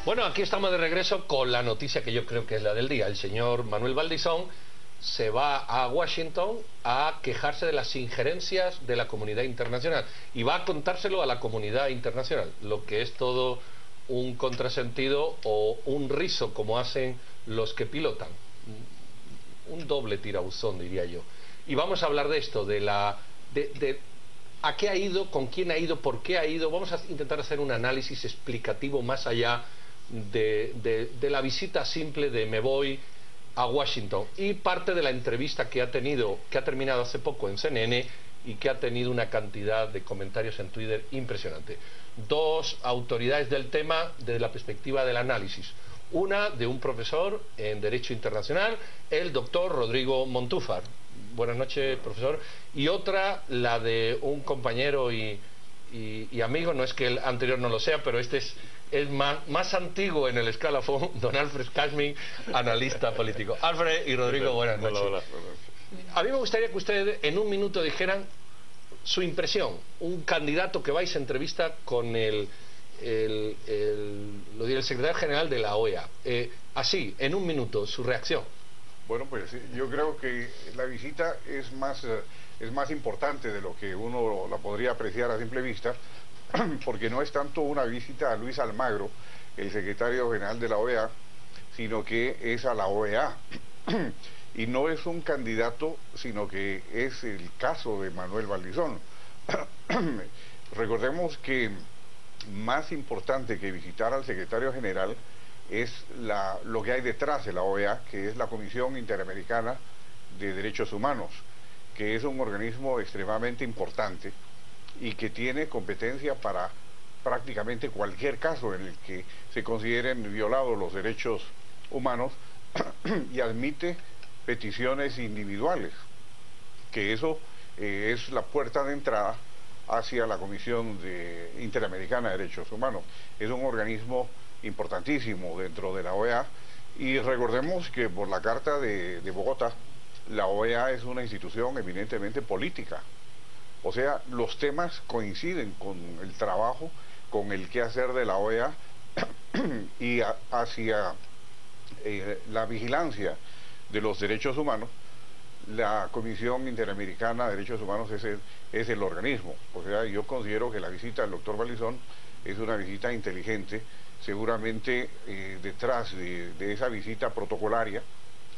Bueno, aquí estamos de regreso con la noticia que yo creo que es la del día. El señor Manuel Valdizón se va a Washington a quejarse de las injerencias de la comunidad internacional y va a contárselo a la comunidad internacional, lo que es todo un contrasentido o un rizo, como hacen los que pilotan, un doble tirabuzón, diría yo. Y vamos a hablar de esto, de a qué ha ido, con quién ha ido, por qué ha ido. Vamos a intentar hacer un análisis explicativo más allá de la visita simple de me voy a Washington, y parte de la entrevista que ha terminado hace poco en CNN y que ha tenido una cantidad de comentarios en Twitter impresionante. Dos autoridades del tema desde la perspectiva del análisis. Una de un profesor en Derecho Internacional, el doctor Rodrigo Montúfar. Buenas noches, profesor. Y otra, la de un compañero y amigo, no es que el anterior no lo sea, pero este es más antiguo en el escalafón, don Alfred Kashmin, analista político. Alfred y Rodrigo, buenas noches. Hola. A mí me gustaría que ustedes en un minuto dijeran su impresión. Un candidato que vais a entrevista con el secretario general de la OEA. Así, en un minuto, su reacción. Bueno, pues yo creo que la visita es más importante de lo que uno la podría apreciar a simple vista, porque no es tanto una visita a Luis Almagro, el secretario general de la OEA, sino que es a la OEA. Y no es un candidato, sino que es el caso de Manuel Valdizón. Recordemos que más importante que visitar al secretario general es lo que hay detrás de la OEA, que es la Comisión Interamericana de Derechos Humanos, que es un organismo extremadamente importante y que tiene competencia para prácticamente cualquier caso en el que se consideren violados los derechos humanos y admite peticiones individuales, que eso es la puerta de entrada hacia la Comisión Interamericana de Derechos Humanos. Es un organismo importantísimo dentro de la OEA Y recordemos que por la Carta de Bogotá, la OEA es una institución eminentemente política. O sea, los temas coinciden con el trabajo, con el quehacer de la OEA y hacia la vigilancia de los derechos humanos. La Comisión Interamericana de Derechos Humanos es el organismo. O sea, yo considero que la visita del doctor Vallison es una visita inteligente. Seguramente detrás de esa visita protocolaria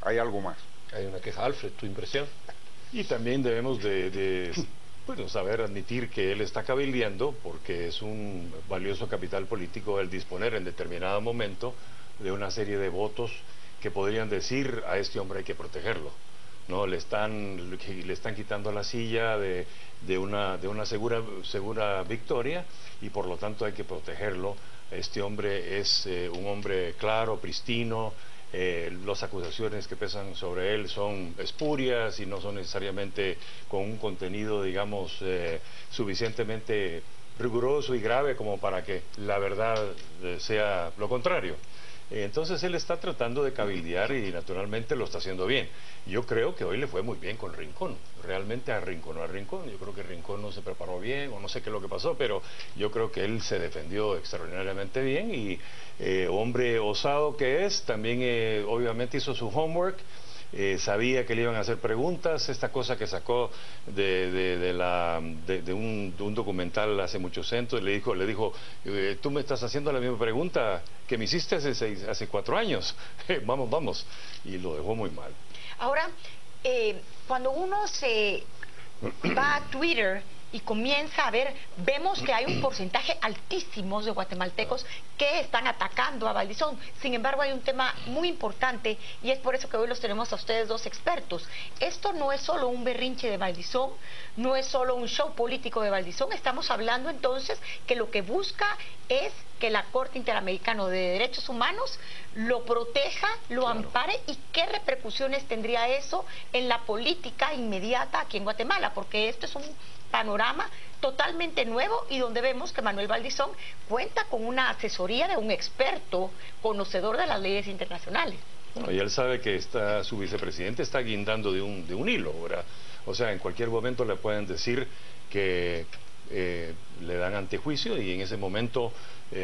hay algo más. Hay una queja. Alfred, ¿tu impresión? Y también debemos bueno, saber admitir que él está cabildeando, porque es un valioso capital político el disponer en determinado momento de una serie de votos que podrían decir: a este hombre hay que protegerlo. No, le están quitando la silla de una segura victoria, y por lo tanto hay que protegerlo. Este hombre es un hombre claro, pristino. Las acusaciones que pesan sobre él son espurias y no son necesariamente con un contenido, digamos, suficientemente riguroso y grave como para que la verdad sea lo contrario. Entonces él está tratando de cabildear y naturalmente lo está haciendo bien. Yo creo que hoy le fue muy bien con Rincón, realmente arrinconó a Rincón. Yo creo que Rincón no se preparó bien, o no sé qué es lo que pasó, pero yo creo que él se defendió extraordinariamente bien, y hombre osado que es, también obviamente hizo su homework. Sabía que le iban a hacer preguntas. Esta cosa que sacó de un documental hace muchos años, le dijo tú me estás haciendo la misma pregunta que me hiciste hace 4 años. Vamos, y lo dejó muy mal. Ahora, cuando uno se va a Twitter y comienza a ver, vemos que hay un porcentaje altísimo de guatemaltecos que están atacando a Vallison. Sin embargo, hay un tema muy importante, y es por eso que hoy los tenemos a ustedes dos expertos. Esto no es solo un berrinche de Vallison, no es solo un show político de Vallison. Estamos hablando entonces que lo que busca es que la Corte Interamericana de Derechos Humanos lo proteja, lo ampare. ¿Y qué repercusiones tendría eso en la política inmediata aquí en Guatemala? Porque esto es un panorama totalmente nuevo, y donde vemos que Manuel Vallison cuenta con una asesoría de un experto conocedor de las leyes internacionales. Bueno, y él sabe que su vicepresidente está guindando de un hilo, ¿verdad? O sea, en cualquier momento le pueden decir que le dan antejuicio, y en ese momento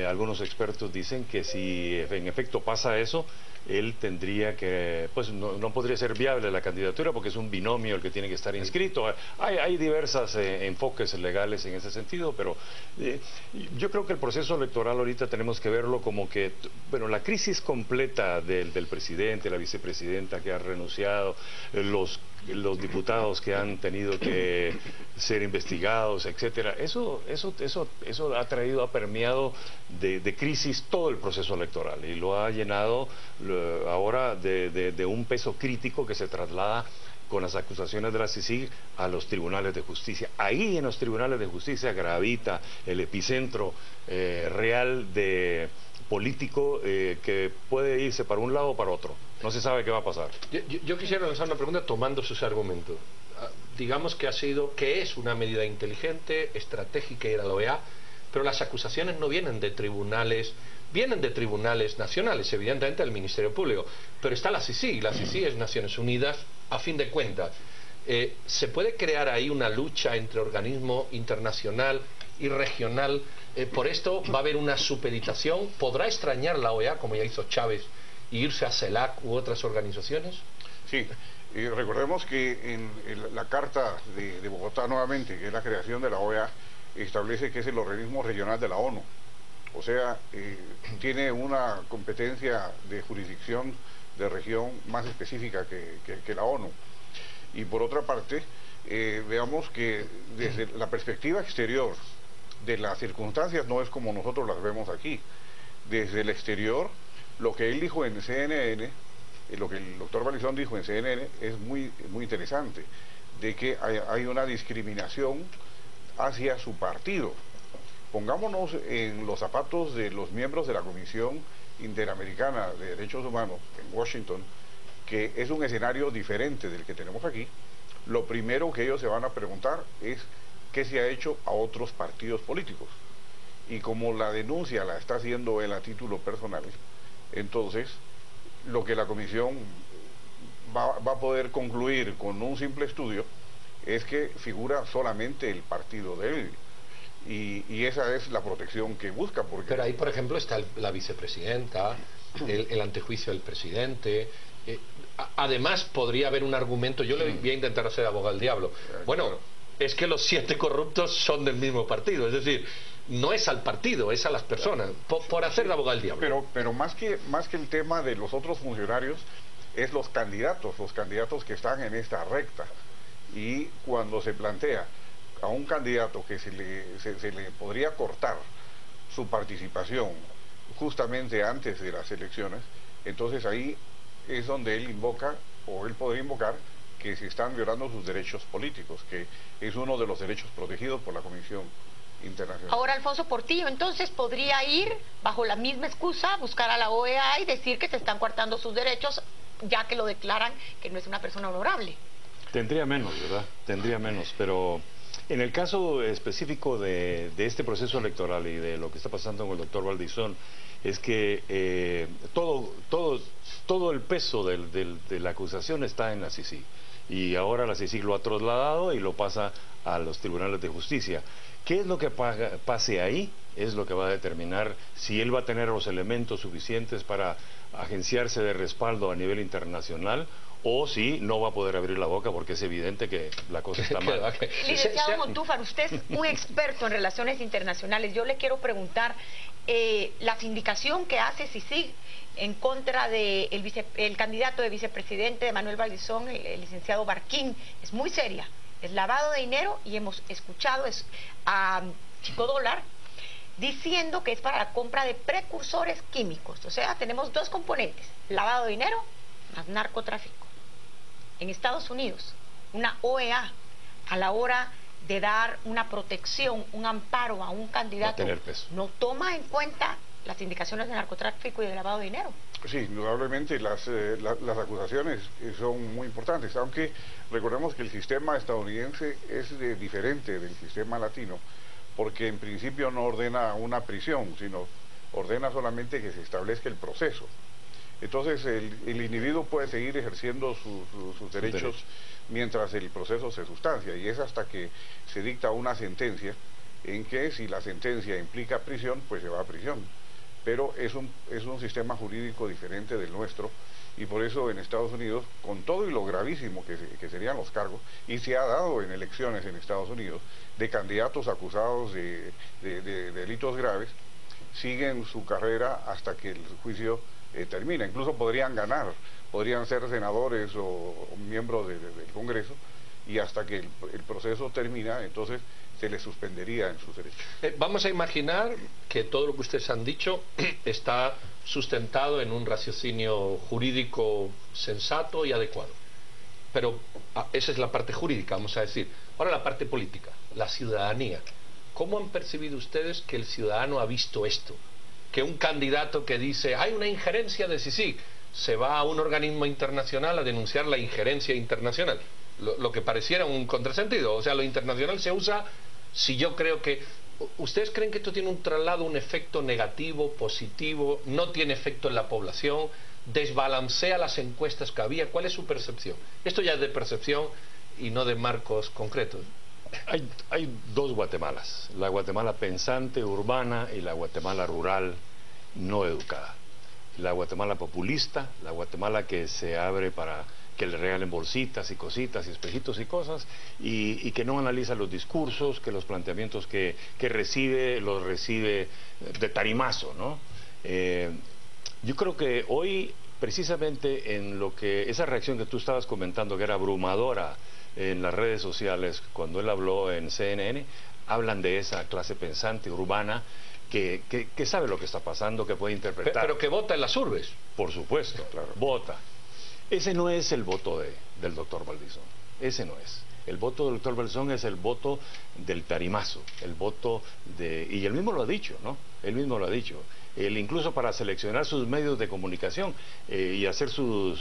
algunos expertos dicen que si en efecto pasa eso, él tendría que, pues no podría ser viable la candidatura, porque es un binomio el que tiene que estar inscrito. Hay diversas enfoques legales en ese sentido, pero yo creo que el proceso electoral ahorita tenemos que verlo como que, bueno, la crisis completa del presidente, la vicepresidenta que ha renunciado, los diputados que han tenido que ser investigados, etcétera, eso ha permeado de crisis todo el proceso electoral, y lo ha llenado ahora de un peso crítico que se traslada con las acusaciones de la CICIG a los tribunales de justicia. Ahí en los tribunales de justicia gravita el epicentro real de político que puede irse para un lado o para otro. No se sabe qué va a pasar. Yo quisiera lanzar una pregunta tomando sus argumentos. Digamos que es una medida inteligente, estratégica ir a la OEA, pero las acusaciones no vienen de tribunales, vienen de tribunales nacionales, evidentemente del Ministerio Público, pero está la CICIG es Naciones Unidas, a fin de cuentas. ¿Se puede crear ahí una lucha entre organismo internacional y regional? Por esto va a haber una supeditación. ¿Podrá extrañar la OEA, como ya hizo Chávez, e irse a CELAC u otras organizaciones? Sí, y recordemos que en la Carta de Bogotá, nuevamente, que es la creación de la OEA, establece que es el organismo regional de la ONU. O sea, tiene una competencia de jurisdicción de región más específica que la ONU. Y por otra parte, veamos que desde la perspectiva exterior de las circunstancias no es como nosotros las vemos aquí. Desde el exterior, lo que él dijo en CNN, lo que el doctor Vallison dijo en CNN es muy interesante, de que hay una discriminación hacia su partido. Pongámonos en los zapatos de los miembros de la Comisión Interamericana de Derechos Humanos en Washington, que es un escenario diferente del que tenemos aquí. Lo primero que ellos se van a preguntar es qué se ha hecho a otros partidos políticos. Y como la denuncia la está haciendo él a título personal, entonces lo que la comisión va a poder concluir con un simple estudio es que figura solamente el partido de él. Y esa es la protección que busca. Porque... Pero ahí, por ejemplo, está la vicepresidenta, el antejuicio del presidente. Además, podría haber un argumento, yo le voy a intentar hacer abogado al diablo. Bueno, es que los 7 corruptos son del mismo partido, es decir, no es al partido, es a las personas, por hacer de abogado al diablo. Pero más que el tema de los otros funcionarios, es los candidatos que están en esta recta. Y cuando se plantea a un candidato que se le podría cortar su participación justamente antes de las elecciones, entonces ahí es donde él invoca, o él podría invocar, que se están violando sus derechos políticos, que es uno de los derechos protegidos por la Comisión Internacional. Ahora, Alfonso Portillo, entonces podría ir bajo la misma excusa, buscar a la OEA y decir que se están coartando sus derechos, ya que lo declaran que no es una persona honorable. Tendría menos, ¿verdad? Tendría menos, pero en el caso específico de este proceso electoral y de lo que está pasando con el doctor Valdizón, es que todo el peso de la acusación está en la CICIG. Y ahora la CICIG lo ha trasladado y lo pasa a los tribunales de justicia. ¿Qué es lo que pase ahí? Es lo que va a determinar si él va a tener los elementos suficientes para agenciarse de respaldo a nivel internacional, o si no va a poder abrir la boca porque es evidente que la cosa está mal. Licenciado Montúfar, usted es un experto en relaciones internacionales. Yo le quiero preguntar, la sindicación que hace CICIG en contra del candidato de vicepresidente de Manuel Valdizón, el licenciado Barquín, es muy seria. Es lavado de dinero y hemos escuchado a Chico Dólar diciendo que es para la compra de precursores químicos. O sea, tenemos 2 componentes, lavado de dinero más narcotráfico. En Estados Unidos, una OEA, a la hora de dar una protección, un amparo a un candidato, no toma en cuenta las indicaciones de narcotráfico y de lavado de dinero. Sí, indudablemente las acusaciones son muy importantes, aunque recordemos que el sistema estadounidense es diferente del sistema latino, porque en principio no ordena una prisión, sino ordena solamente que se establezca el proceso. Entonces el individuo puede seguir ejerciendo sus derechos mientras el proceso se sustancia, y es hasta que se dicta una sentencia en que, si la sentencia implica prisión, pues se va a prisión. Pero es un sistema jurídico diferente del nuestro, y por eso en Estados Unidos, con todo y lo gravísimo que serían los cargos, y se ha dado en elecciones en Estados Unidos, de candidatos acusados de delitos graves, siguen su carrera hasta que el juicio termina. Incluso podrían ganar, podrían ser senadores o miembros del Congreso, y hasta que el proceso termina, entonces se les suspendería en sus derechos. Vamos a imaginar que todo lo que ustedes han dicho está sustentado en un raciocinio jurídico sensato y adecuado. Pero esa es la parte jurídica, vamos a decir. Ahora la parte política, la ciudadanía. ¿Cómo han percibido ustedes que el ciudadano ha visto esto? Que un candidato que dice hay una injerencia de CICIG se va a un organismo internacional a denunciar la injerencia internacional, lo que pareciera un contrasentido. O sea, lo internacional se usa si yo creo que... ¿Ustedes creen que esto tiene un traslado, un efecto negativo, positivo? ¿No tiene efecto en la población? ¿Desbalancea las encuestas que había? ¿Cuál es su percepción? Esto ya es de percepción y no de marcos concretos. Hay 2 Guatemalas, la Guatemala pensante, urbana, y la Guatemala rural, no educada. La Guatemala populista, la Guatemala que se abre para que le regalen bolsitas y cositas y espejitos y cosas, y que no analiza los discursos, que los planteamientos que recibe, los recibe de tarimazo, ¿no? Yo creo que hoy, precisamente en lo que esa reacción que tú estabas comentando, que era abrumadora en las redes sociales, cuando él habló en CNN, hablan de esa clase pensante urbana que sabe lo que está pasando, que puede interpretar. Pero que vota en las urbes. Por supuesto, claro, vota. Ese no es el voto del doctor Valdizón, ese no es. El voto del doctor Valdizón es el voto del tarimazo, el voto de... Y él mismo lo ha dicho, ¿no? Él mismo lo ha dicho. Él incluso para seleccionar sus medios de comunicación y hacer su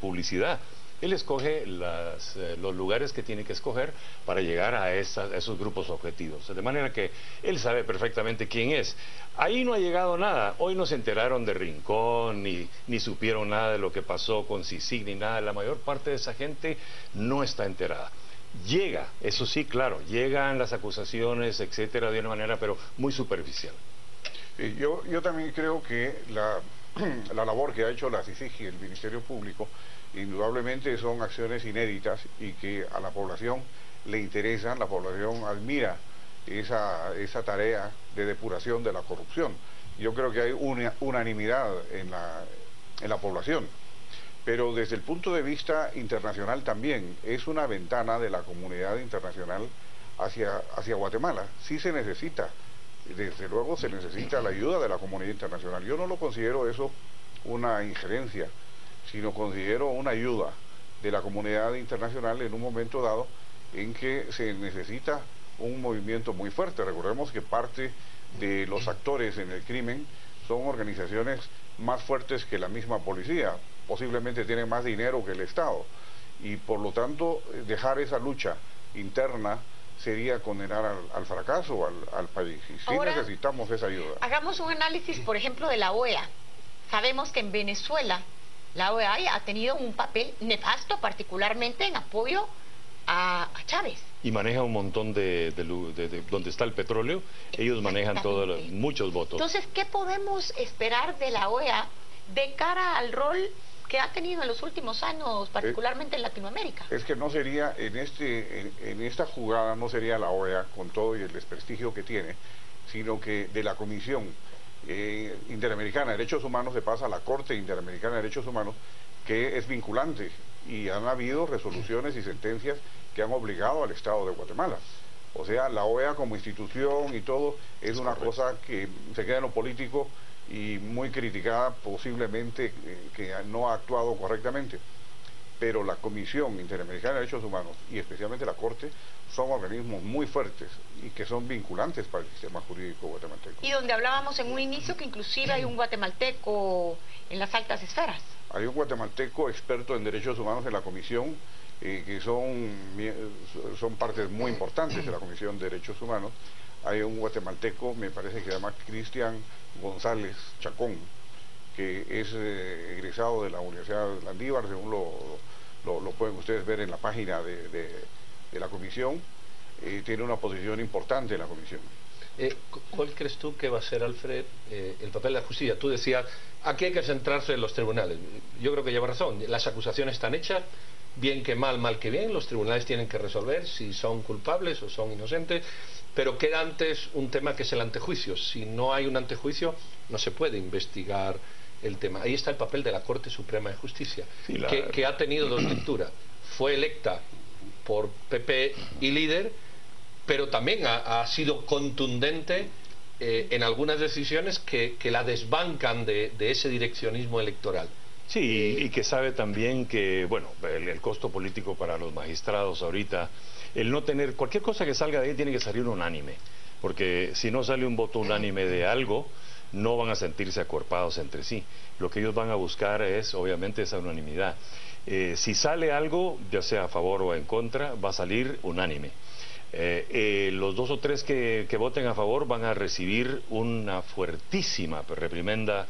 publicidad, Él escoge los lugares que tiene que escoger para llegar a esos grupos objetivos. De manera que él sabe perfectamente quién es. Ahí no ha llegado nada. Hoy no se enteraron de Rincón, ni supieron nada de lo que pasó con CICIG, ni nada. La mayor parte de esa gente no está enterada. Llega, eso sí, claro, llegan las acusaciones, etcétera, de una manera, pero muy superficial. Yo también creo que la labor que ha hecho la CICIG y el Ministerio Público indudablemente son acciones inéditas y que a la población le interesan, la población admira esa tarea de depuración de la corrupción. Yo creo que hay unanimidad en la población, pero desde el punto de vista internacional también es una ventana de la comunidad internacional hacia Guatemala. Sí se necesita, desde luego se necesita la ayuda de la comunidad internacional. Yo no lo considero eso una injerencia, sino considero una ayuda de la comunidad internacional en un momento dado en que se necesita un movimiento muy fuerte. Recordemos que parte de los actores en el crimen son organizaciones más fuertes que la misma policía, posiblemente tienen más dinero que el Estado, y por lo tanto dejar esa lucha interna sería condenar al fracaso al país, y sí ahora, necesitamos esa ayuda. Hagamos un análisis, por ejemplo, de la OEA. Sabemos que en Venezuela la OEA ha tenido un papel nefasto, particularmente en apoyo a Chávez. Y maneja un montón de donde está el petróleo, ellos manejan muchos votos. Entonces, ¿qué podemos esperar de la OEA de cara al rol que ha tenido en los últimos años, particularmente en Latinoamérica? Es que no sería, en esta jugada no sería la OEA, con todo y el desprestigio que tiene, sino que de la Comisión Interamericana de Derechos Humanos se pasa a la Corte Interamericana de Derechos Humanos, que es vinculante, y han habido resoluciones y sentencias que han obligado al Estado de Guatemala. O sea, la OEA como institución y todo es una cosa que se queda en lo político y muy criticada, posiblemente que no ha actuado correctamente. Pero la Comisión Interamericana de Derechos Humanos y especialmente la Corte son organismos muy fuertes y que son vinculantes para el sistema jurídico guatemalteco. Y donde hablábamos en un inicio que inclusive hay un guatemalteco en las altas esferas. Hay un guatemalteco experto en derechos humanos en la Comisión, que son partes muy importantes de la Comisión de Derechos Humanos. Hay un guatemalteco, me parece que se llama Cristian González Chacón, que es egresado de la Universidad de Landívar, según lo pueden ustedes ver en la página de la Comisión. Tiene una posición importante en la Comisión. ¿Cuál crees tú que va a ser, Alfred, el papel de la justicia? Tú decías, aquí hay que centrarse en los tribunales. Yo creo que lleva razón. Las acusaciones están hechas, bien que mal, mal que bien. Los tribunales tienen que resolver si son culpables o son inocentes. Pero queda antes un tema que es el antejuicio. Si no hay un antejuicio, no se puede investigar el tema. Ahí está el papel de la Corte Suprema de Justicia, sí, que ha tenido dos lecturas. Fue electa por PP y líder, pero también ha sido contundente en algunas decisiones que la desbancan de ese direccionismo electoral. Sí, y que sabe también que, bueno, el costo político para los magistrados ahorita, el no tener, cualquier cosa que salga de ahí tiene que salir unánime, porque si no sale un voto unánime de algo, no van a sentirse acuerpados entre sí. Lo que ellos van a buscar es, obviamente, esa unanimidad. Si sale algo, ya sea a favor o en contra, va a salir unánime. Los dos o tres que voten a favor van a recibir una fuertísima reprimenda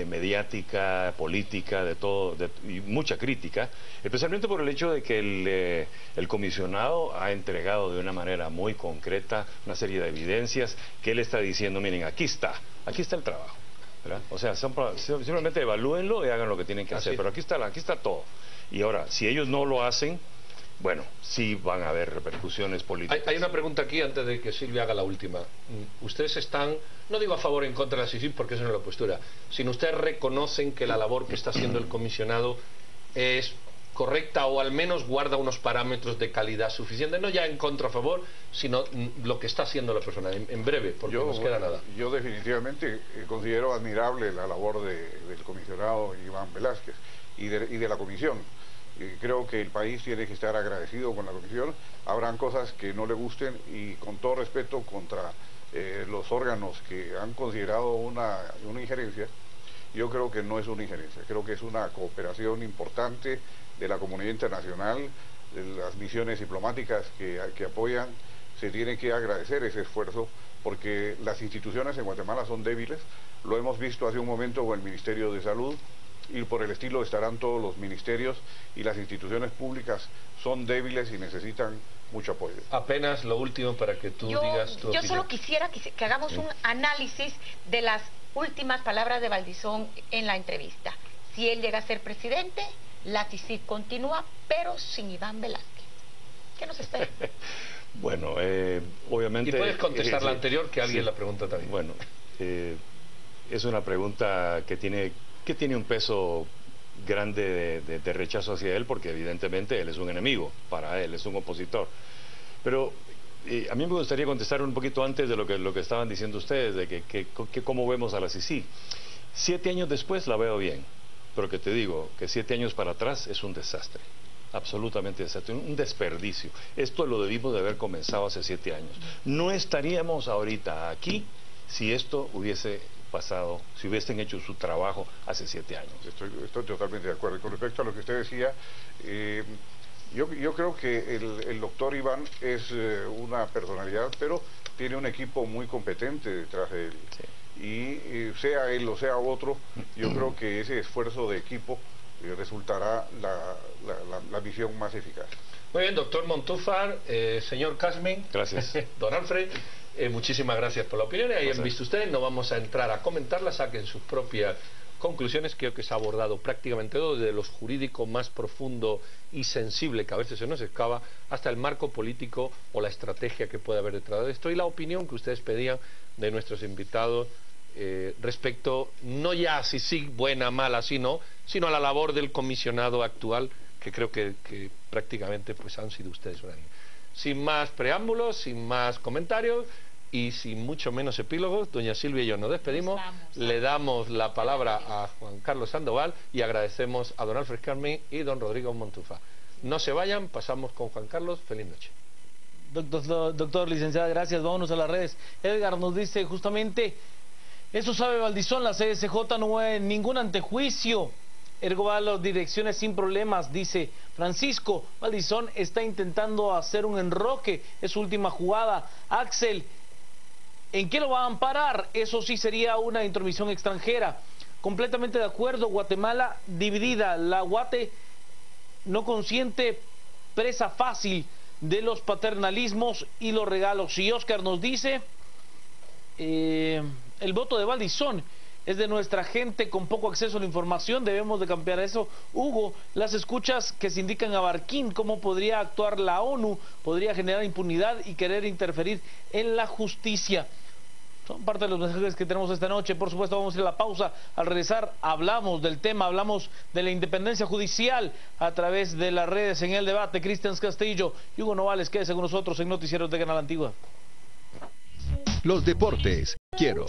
mediática, política, de todo, y mucha crítica, especialmente por el hecho de que el comisionado ha entregado de una manera muy concreta una serie de evidencias que él está diciendo, miren, aquí está el trabajo, ¿verdad? O sea, simplemente evalúenlo y hagan lo que tienen que hacer, pero aquí está todo. Y ahora, si ellos no lo hacen, bueno, sí van a haber repercusiones políticas. Hay una pregunta aquí antes de que Silvia haga la última. Ustedes están, no digo a favor o en contra de la CICIG porque eso no es la postura, sino ustedes reconocen que la labor que está haciendo el comisionado es correcta o al menos guarda unos parámetros de calidad suficiente, no ya en contra o a favor, sino lo que está haciendo la persona, en breve, porque no nos queda nada. Yo definitivamente considero admirable la labor del comisionado Iván Velázquez y de la comisión. Creo que el país tiene que estar agradecido con la comisión. Habrán cosas que no le gusten y con todo respeto contra los órganos que han considerado una injerencia, yo creo que no es una injerencia, creo que es una cooperación importante de la comunidad internacional, de las misiones diplomáticas que apoyan. Se tiene que agradecer ese esfuerzo porque las instituciones en Guatemala son débiles, lo hemos visto hace un momento con el Ministerio de Salud, y por el estilo estarán todos los ministerios, y las instituciones públicas son débiles y necesitan mucho apoyo. Apenas lo último para que tú digas tu opinión. Yo solo quisiera que hagamos un análisis de las últimas palabras de Valdizón en la entrevista. Si él llega a ser presidente, la CICIG continúa, pero sin Iván Velázquez. ¿Qué nos espera? Bueno, obviamente... Y puedes contestar la anterior, que alguien la pregunta también. Bueno, es una pregunta que tiene un peso grande de rechazo hacia él, porque evidentemente él es un enemigo, para él es un opositor. Pero a mí me gustaría contestar un poquito antes de lo que estaban diciendo ustedes, de que cómo vemos a la CICIG. 7 años después la veo bien, pero que te digo que 7 años para atrás es un desastre. Absolutamente desastre, un desperdicio. Esto lo debimos de haber comenzado hace 7 años. No estaríamos ahorita aquí si esto hubiese pasado, si hubiesen hecho su trabajo hace 7 años. Estoy totalmente de acuerdo. Con respecto a lo que usted decía, yo creo que el doctor Iván es una personalidad, pero tiene un equipo muy competente detrás de él. Sí. Y sea él o sea otro, yo creo que ese esfuerzo de equipo resultará la misión más eficaz. Muy bien, doctor Montúfar, señor Casmin. Gracias. Don Alfred, muchísimas gracias por la opinión. Ahí han visto ustedes, no vamos a entrar a comentarlas, saquen sus propias conclusiones. Creo que se ha abordado prácticamente todo, desde lo jurídico más profundo y sensible, que a veces se nos escapa, hasta el marco político o la estrategia que puede haber detrás de esto, y la opinión que ustedes pedían de nuestros invitados respecto, no ya si sí, buena, mala, sino a la labor del comisionado actual, que creo que prácticamente pues han sido ustedes unánime. Sin más preámbulos, sin más comentarios y sin mucho menos epílogos, doña Silvia y yo nos despedimos. Le damos la palabra a Juan Carlos Sandoval y agradecemos a don Alfred Carmen y don Rodrigo Montúfar. No se vayan, pasamos con Juan Carlos. Feliz noche. Doctor, licenciada, gracias. Vámonos a las redes. Edgar nos dice justamente: eso sabe Valdizón, la CSJ no hay ningún antejuicio, ergo va a las direcciones sin problemas, dice Francisco. Valdizón está intentando hacer un enroque, es su última jugada. Axel, ¿en qué lo va a amparar? Eso sí sería una intromisión extranjera. Completamente de acuerdo, Guatemala dividida, la Guate no consiente, presa fácil de los paternalismos y los regalos. Y Oscar nos dice... el voto de Valdizón es de nuestra gente con poco acceso a la información, debemos de cambiar eso. Hugo, las escuchas que se indican a Barquín, cómo podría actuar la ONU, podría generar impunidad y querer interferir en la justicia. Son parte de los mensajes que tenemos esta noche. Por supuesto, vamos a ir a la pausa. Al regresar hablamos del tema, hablamos de la independencia judicial a través de las redes en el debate. Cristian Castillo y Hugo Novales, quédese con nosotros en Noticieros de Canal Antigua. Los deportes, quiero.